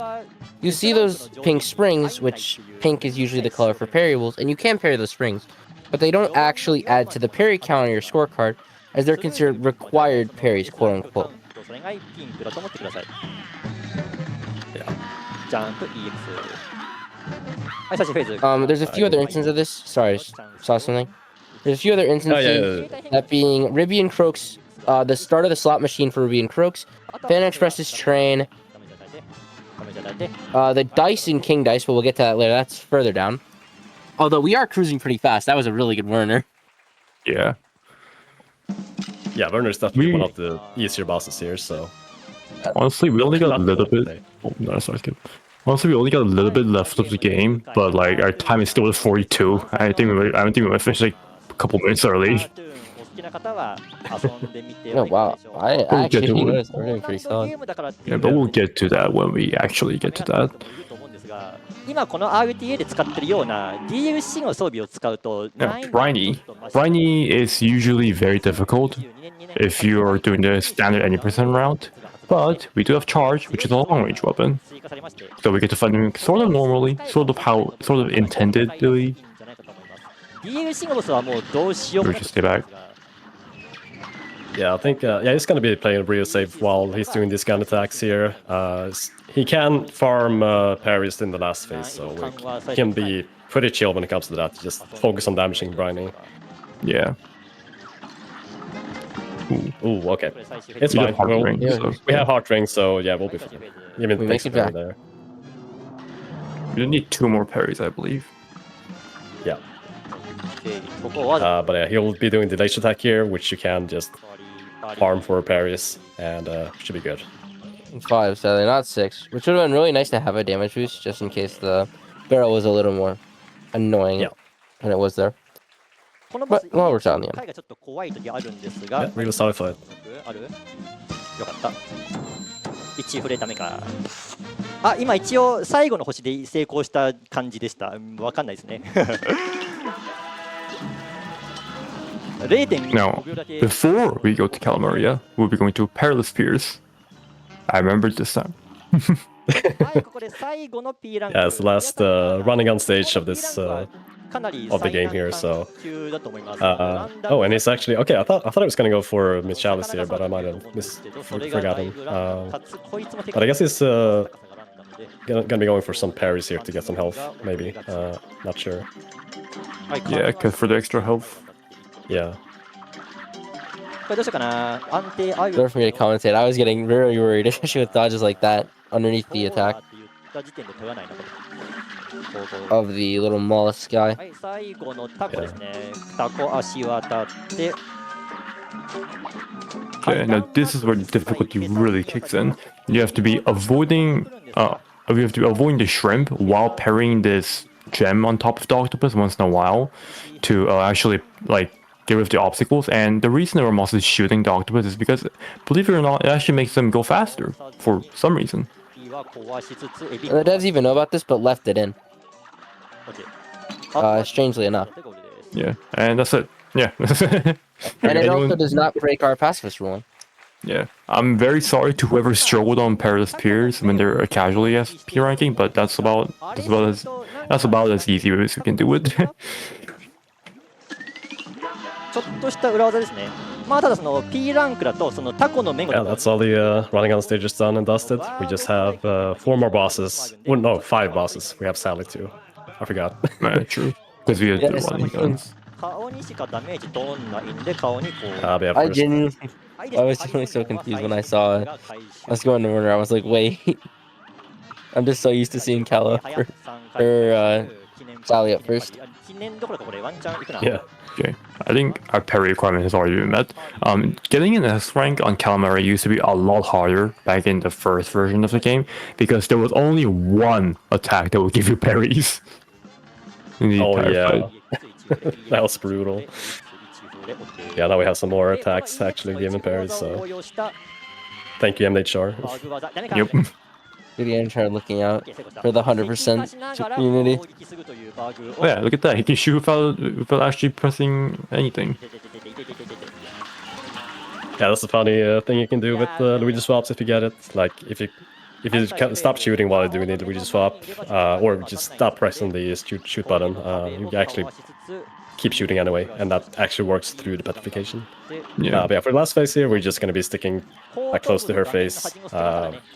you see those pink springs, which pink is usually the color for parry rules, and you can parry those springs, but they don't actually add to the parry count on your scorecard, as they're considered required parries, quote unquote. There's a few other instances of this. Sorry, I saw something. There's a few other instances, that being Ribby and Croak's, the start of the slot machine for Ribby and Croak's, Fan Express's train, the dice in King Dice, but we'll get to that later. That's further down. Although we are cruising pretty fast. That was a really good Werner. Yeah. Yeah, Werner's definitely one of the easier bosses here, so... Honestly, we only got a little bit... Oh, no, sorry, skip. Honestly, we only got a little bit left of the game, but like our time is still at 42. I think we might finish like a couple minutes early. Oh wow, I actually noticed we're doing pretty solid. Yeah, but we'll get to that when we actually get to that. 今この RTA で使ってるような DLC の装備を使うと Briny is usually very difficult if you are doing the standard 80% route, but we do have Charge, which is a long-range weapon, so we get to fight him sort of normally, sort of intendedly. DLC のボスはもうどうしようもない。Stay back. Yeah, I think he's gonna be playing real safe while he's doing these gun attacks here. He can farm parries in the last phase, so he can be pretty chill when it comes to that. Just focus on damaging Briny. Yeah. Ooh, okay. It's We fine. have heart We'll- ring, so, we have heart rings, so yeah, we'll be fine. Even We takes make it parry back. there. You need 2 more parries, I believe. Yeah. ここわざ But yeah, he'll be doing the laser attack here, which you can just farm for parries, and should be good. 5, sadly, not 6. Which would have been really nice to have a damage boost, just in case the barrel was a little more annoying Yeah. than it was there. このボス But, well, we're down the end. 回がちょっと怖い時あるんですが Yeah, really solid fight. あるよかった1触れた目かあ今一応最後の星で成功した感じでしたわかんないですね 0.5 Now, 秒だけ before we go to Calamaria, we'll be going to Perilous Piers. I remember this time. はいここで最後の P ランク Yeah, it's the last running on stage of this かなり of the game here, so 級だと思います oh, and it's actually okay. I thought it was gonna go for Miss Chalice here, but I might have forgotten. But I guess he's gonna be going for some parries here to get some health, maybe. Not sure. Yeah, because for the extra health. Yeah. これどうしようかな安定あ Better for me to commentate. I was getting very worried, especially with dodges like that underneath the attack って言った時点で取らないなこれ of the little mollusk guy. はい、最後のタコですね。タコ足渡って。 Okay, now this is where the difficulty really kicks in. You have to be avoiding the shrimp while parrying this gem on top of the octopus once in a while to actually like get rid of the obstacles. And the reason the Ramos is shooting the octopus is because, believe it or not, it actually makes them go faster for some reason. は壊しつつエビ The devs even know about this, but left it in. Strangely enough. Yeah, and that's it. Yeah. And it also Anyone- does not break our pacifist ruling. Yeah, I'm very sorry to whoever struggled on Perilous Piers when they're casually as P ranking, but that's about as easy as you can do it. ちょっとした裏技ですね。まあただその P ランクだとそのタコの面 Yeah, that's all the running on stages done and dusted. We just have 4 more bosses. Well, no, 5 bosses. We have Sally too. I forgot. True, because we had Yeah, the it's running like- guns. 顔にしかダメージどんないんで顔にこう But yeah, I first- genuinely, I was genuinely so confused when I saw it. I was going to murder. I was like, wait. I'm just so used to seeing Kala for Sally at first. 記念どころかこれワンチャンいくな Yeah. Okay, I think our parry requirement has already been met. Getting an S rank on Calamari used to be a lot harder back in the first version of the game because there was only one attack that would give you parries. In the Oh, entire yeah. fight. That was brutal. Yeah, now we have some more attacks actually giving parries, so thank you, MHR. Yep. Gideon tried looking out for the 100% community. Oh yeah, look at that. He can shoot without actually pressing anything. Yeah, that's the funny thing you can do with Luigi swaps if you get it. Like if you can't stop shooting while you're doing the Luigi swap, or just stop pressing the shoot button, you can actually keep shooting anyway, and that actually works through the petrification. Yeah. But yeah, for the last phase here, we're just gonna be sticking close to her face.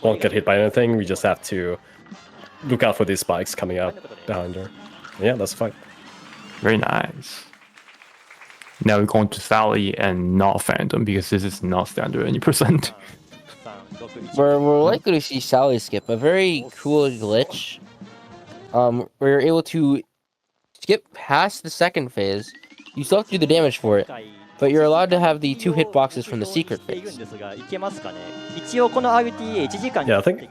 Won't get hit by anything. We just have to look out for these spikes coming out behind her. Yeah, that's fine. Very nice. Now we're going to Sally and not Phantom because this is not standard any percent. We're likely to see Sally skip a very cool glitch. Where you're able to skip past the second phase. You still have to do the damage for it, but you're allowed to have the 2 hitboxes from the secret phase. Yeah, I think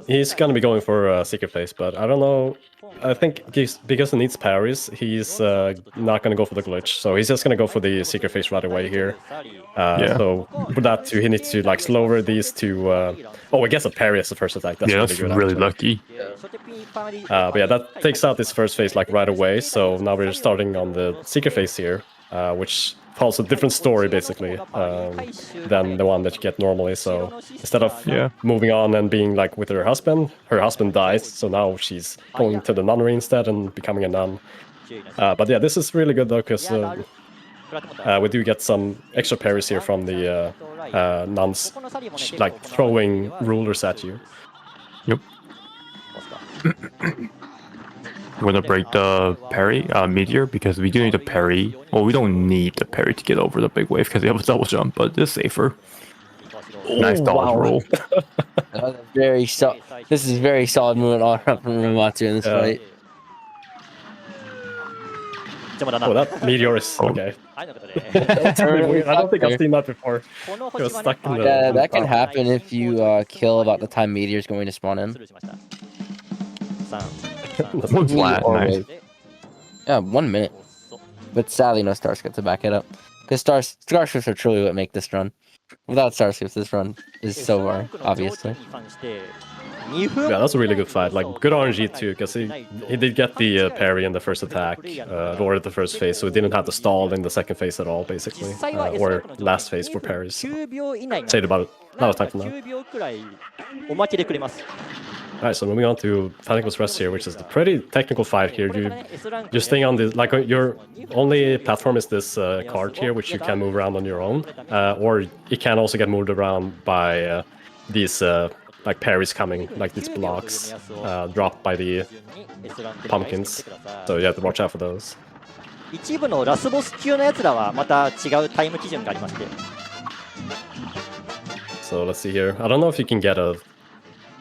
he's gonna be going for secret phase, but I don't know. I think because he needs parries, he's not gonna go for the glitch, so he's just gonna go for the secret phase right away here. Yeah. So with that too, he needs to like slower these two. Oh, I guess a parry as the first attack. That's Yeah, really that's good. really actually. lucky. But yeah, that takes out this first phase like right away. So now we're starting on the secret phase here, which follows a different story basically than the one that you get normally. So instead of moving on and being like with her husband dies. So now she's going to the nunnery instead and becoming a nun. But yeah, this is really good though, because we do get some extra parries here from the nuns, like throwing rulers at you. Yep. We're gonna break the parry meteor because we do need a parry. Well, we don't need the parry to get over the big wave because we have a double jump, but it's safer. Nice dodge roll. This is very solid movement all around from Uematsu in this fight. Oh, that meteor is okay. I don't think I've seen that before. It was stuck in the... Yeah, that can happen if you kill about the time meteor's going to spawn in. One flat, nice. Yeah, 1 minute. But sadly, no Starscript to back it up. Because Starscripts are truly what make this run. Without Starscripts, this run is so far, obviously. Yeah, that's a really good fight. Like, good RNG too, because he did get the parry in the first attack, or the first phase, so he didn't have to stall in the second phase at all, basically. Or last phase for parries. Saved about it. Now it's time for now. Alright, so moving on to Thankless Rest here, which is a pretty technical fight here. You're staying on this, like, your only platform is this cart here, which you can move around on your own, or it can also get moved around by these like parries coming, like these blocks dropped by the pumpkins. So you have to watch out for those. 一部のラスボス級のやつらはまた違うタイム基準がありまして。 So let's see here. I don't know if you can get a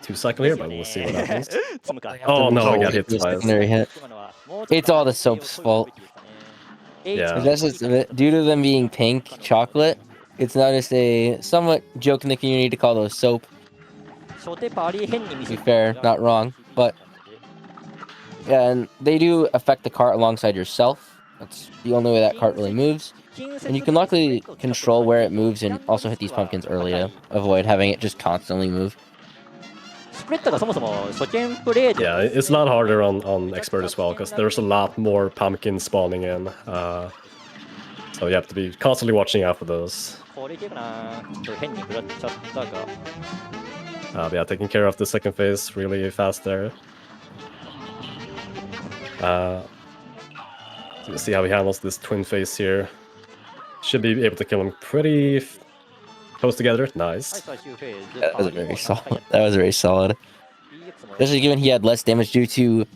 2-cycle here, but we'll see what happens. Oh no, I got hit twice. It's all the soap's fault. Yeah. Due to them being pink chocolate, it's not just a somewhat joke in the community to call those soap. To be fair, not wrong, but yeah, and they do affect the cart alongside yourself. That's the only way that cart really moves. And you can luckily control where it moves and also hit these pumpkins early to avoid having it just constantly move. Yeah, it's a lot harder on expert as well, because there's a lot more pumpkins spawning in. So you have to be constantly watching out for those. Yeah, taking care of the second phase really fast there. Let's see how he handles this twin phase here. Should be able to kill him pretty close together. Nice. That was very solid. That was very solid. Especially given he had less damage due to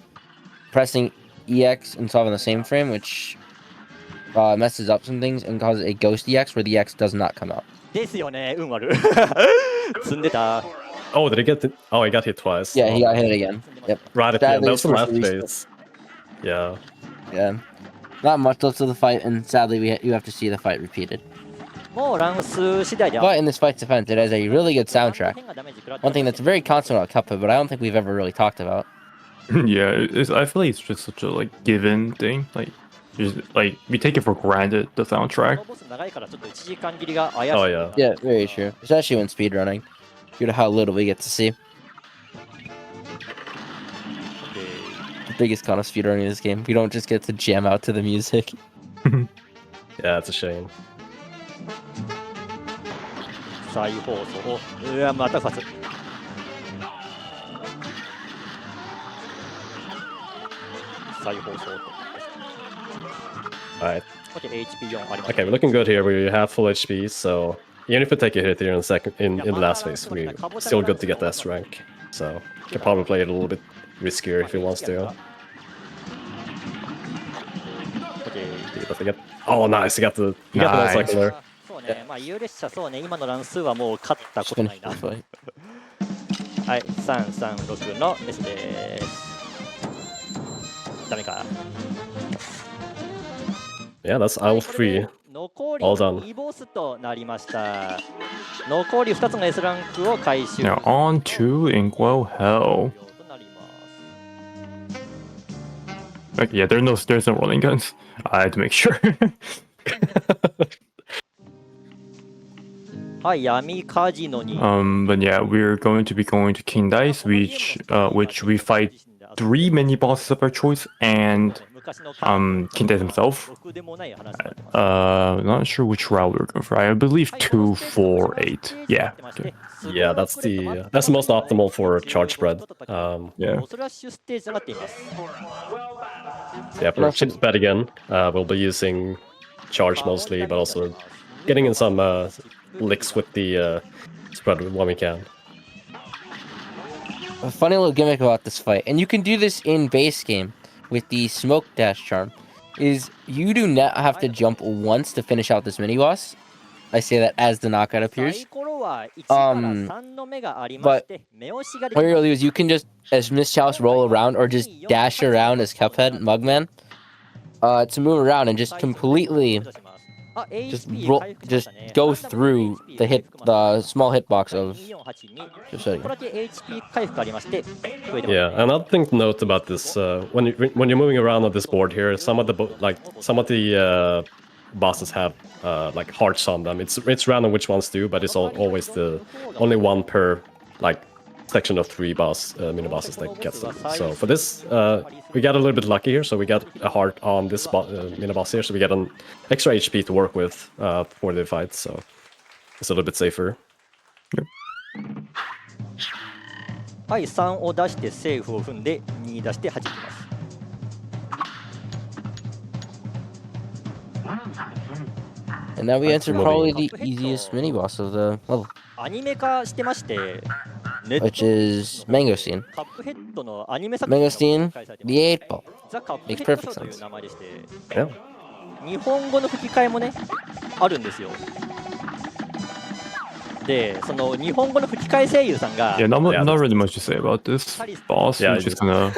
pressing EX and solving the same frame, which messes up some things and causes a ghost EX where the EX does not come out. Oh, did he get? Oh, he got hit twice. Yeah, he got hit again. Yep. Right at the end. That was the last phase. Yeah. Yeah. Not much left of the fight, and sadly, you have to see the fight repeated. But in this fight's defense, it has a really good soundtrack. One thing that's very constant about Cuphead, but I don't think we've ever really talked about. Yeah, I feel like it's just such a given thing. Like we take it for granted, the soundtrack. Oh yeah. Yeah, very true. Especially when speedrunning, due to how little we get to see. The biggest con of speedrunning in this game, we don't just get to jam out to the music. Yeah, it's a shame. 再放送。うわ、また2つ。再放送。Alright. Okay, we're looking good here. We have full HP, so even if we take a hit here in the last phase, we're still good to get the S rank. So can probably play it a little bit riskier if he wants to. Oh, nice! He got the one cycle there. そうね、まあ有列車そうね、今の乱数はもう勝ったことないな。はい、336の S です。ダメか。Yeah, that's aisle 3. 残り All done. 2ボスとなりました。残り2つの S ランクを回収。 Now on to Inkwell Hell. Okay, yeah, there's no rolling guns. I had to make sure. はい、闇カジノに。But yeah, we're going to be going to King Dice, which we fight 3 mini bosses of our choice and King Dice himself. Not sure which route we're going for. I believe 2, 4, 8. Yeah. Okay. Yeah, that's the most optimal for charge spread. Yeah. Yeah, for Chip's bet again, we'll be using charge mostly, but also getting in some licks with the spread when we can. A funny little gimmick about this fight, and you can do this in base game with the smoke dash charm, is you do not have to jump once to finish out this mini boss. I say that as the knockout appears. But what you'll do is you can just, as Miss Chalice, roll around or just dash around as Cuphead, Mugman, to move around and just completely just go through the small hitbox of. Yeah, another thing to note about this, when you're moving around on this board here, some of the bosses have like hearts on them. It's random which ones do, but it's always the only one per like section of 3 mini bosses that gets them. So for this, we got a little bit lucky here. So we got a heart on this mini boss here, so we get an extra HP to work with for the fight. So it's a little bit safer. Yep. はい、3を出してセーフを踏んで2出して弾きます。And now we enter probably the easiest mini boss of the level, アニメ化してまして、 which is Mangosteen. カップヘッドのアニメ作品が Mangosteen, 開催されてます the 8 ball. ザ・カップヘ Makes ッ perfect ドという sense. 名前でして、 Yeah. 日本語の吹き替えもね、あるんですよ。で、その日本語の吹き替え声優さんが、 Yeah, not really much to say about this boss. Yeah, We're just gonna.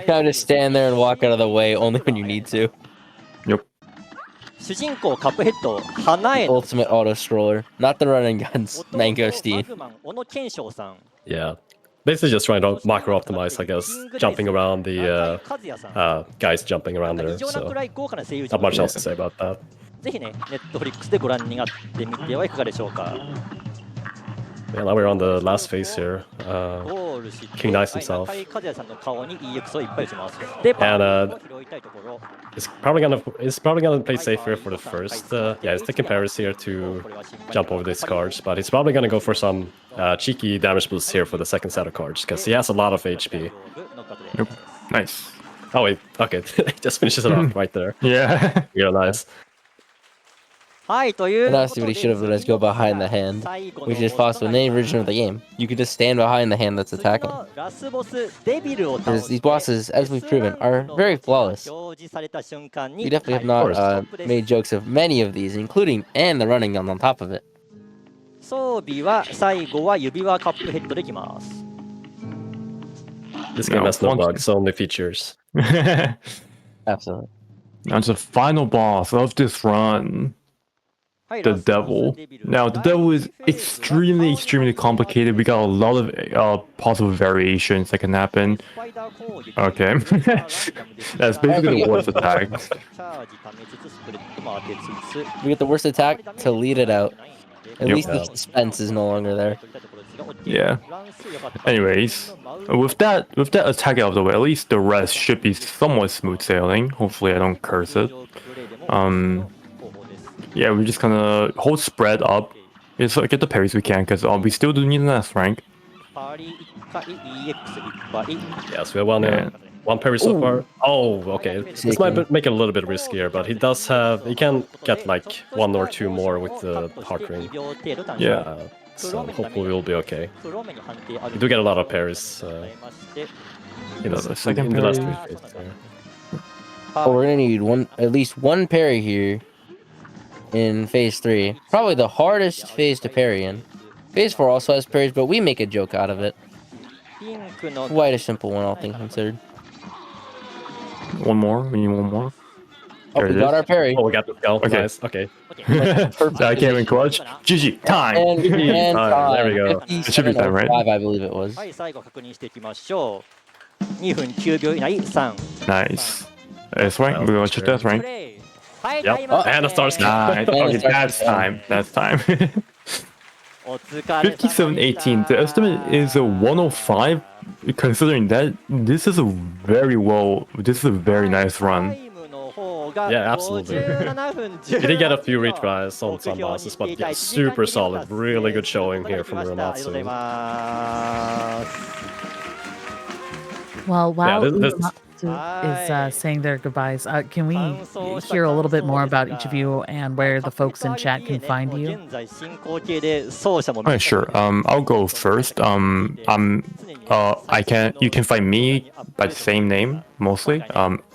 Kind of stand there and walk out of the way only when you need to. Yep. 主人公カップヘッド、花江の Ultimate auto stroller, not the running guns. 弟 Mangosteen. マグマン小野賢章さん、 Yeah. Basically just trying to macro optimize, I guess, jumping around the 和也さん、 guys jumping around 異 there. 常な So くらい豪華な声優 not 陣 much else to say about that. ぜひね、ネットフリックスでご覧になってみてはいかがでしょうか。 Yeah, now we're on the last phase here. ゴールして King Knight himself. 中井和也さんの顔に EX をいっぱい打ちます。で、 And を拾いたいところ。 It's probably gonna play safer for the first. Yeah, he's taking Paris here to jump over these cards, but he's probably gonna go for some cheeky damage boosts here for the second set of cards because he has a lot of HP. Yep. Nice. Oh wait, okay, just finishes it off right there. Yeah. Real nice. はい、という And honestly, what he should have done is go behind the hand, which is possible in any version of the game. You could just stand behind the hand that's attacking. ラスボスデビルを倒 Because して these bosses, as we've proven, are very flawless. 表示された瞬間に We definitely have not made jokes of many of these, including and the running gun on top of it. 装備は最後は指輪カップヘッドできます。 This game No, has no once- bugs, only features. Absolutely. Now it's the final boss of this run. はい The devil. Now the devil is extremely complicated. We got a lot of possible variations that can happen. Okay. That's basically the worst attack. We get the worst attack to lead it out. At Yep. least the suspense is no longer there. Yeah. Anyways, with that attack out of the way, at least the rest should be somewhat smooth sailing. Hopefully I don't curse it. Yeah, we're just gonna hold spread up. Just get the parries we can, because we still do need an S rank. Yes, we have one parry so far. Oh, okay. This might make it a little bit riskier, but he can get like 1 or 2 more with the heart ring. Yeah. So hopefully we'll be okay. We do get a lot of parries. In The second the last parry. 3 phases there. Oh, we're gonna need at least one parry here in phase 3. Probably the hardest phase to parry in. Phase 4 also has parries, but we make a joke out of it. Quite a simple one, all things considered. One more. We need one more. Oh, There we it got is. our parry. Oh, we got the skull. Okay. Nice. Okay. I can't even clutch. GG. Time. And Time, there we go. It should be time, right? 57:05, I believe it was. はい、最後確認していきましょう。2分9秒以内、3。 Nice. S rank. We're gonna check that プ rank. レイ。はい、 Yep. 買いましたね And a star skin. Nice. Okay, that's time. That's time. お疲れ様でした。 5718. The estimate is a 105. Considering that, this is a very nice run. Yeah, absolutely. He did get a few retries on some bosses, but yeah, super solid. Really good showing here from Uramatsu. Well, wow. Yeah, this is saying their goodbyes. Can we hear a little bit more about each of you and where the folks in chat can find you? Alright, sure. I'll go first. You can find me by the same name mostly.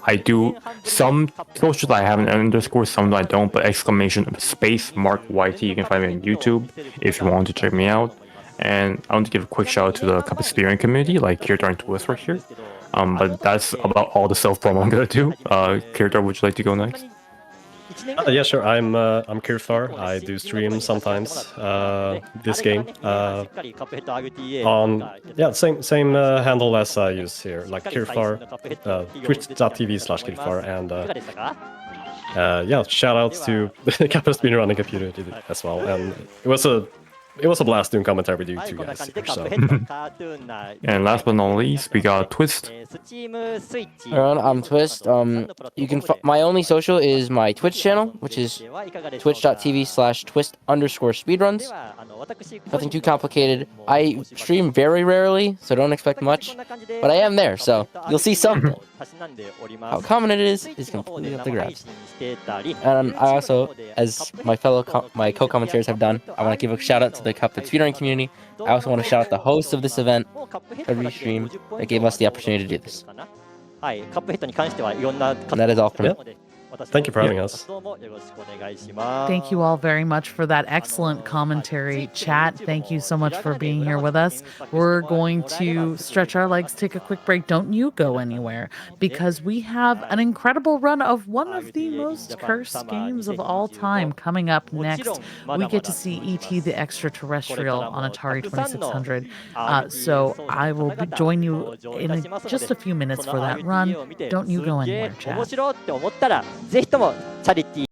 I do some socials I have an underscore, some I don't, but !MarkYT. You can find me on YouTube if you want to check me out. And I want to give a quick shout out to the Cuphead Speedrun community, like Kirthar and Twist right here. But that's about all the self-promo I'm gonna do. Kirthar, would you like to go next? Yeah, sure. I'm Kirthar. I do stream sometimes this game on same handle as I use here, like Kirthar, twitch.tv/Kirthar, and yeah, shout outs to the Cuphead speedrunning community as well. And it was a blast doing commentary with you two guys here, so. And last but not least, we got Twist. Everyone, I'm Twist. You can my only social is my Twitch channel, which is twitch.tv/twist_speedruns. Nothing too complicated. I stream very rarely, so don't expect much, but I am there, so you'll see something. How common it is completely up the grabs. And I also, as my co-commentators have done, I want to give a shout out to the Cuphead speedrunning community. I also want to shout out the hosts of this event, Restream, that gave us the opportunity to do this. And that is all from me. Thank you for having us. Thank you all very much for that excellent commentary, chat. Thank you so much for being here with us. We're going to stretch our legs, take a quick break. Don't you go anywhere, because we have an incredible run of one of the most cursed games of all time coming up next. We get to see E.T. the Extraterrestrial on Atari 2600. So I will join you in just a few minutes for that run. Don't you go anywhere, chat. ぜひともチャリティー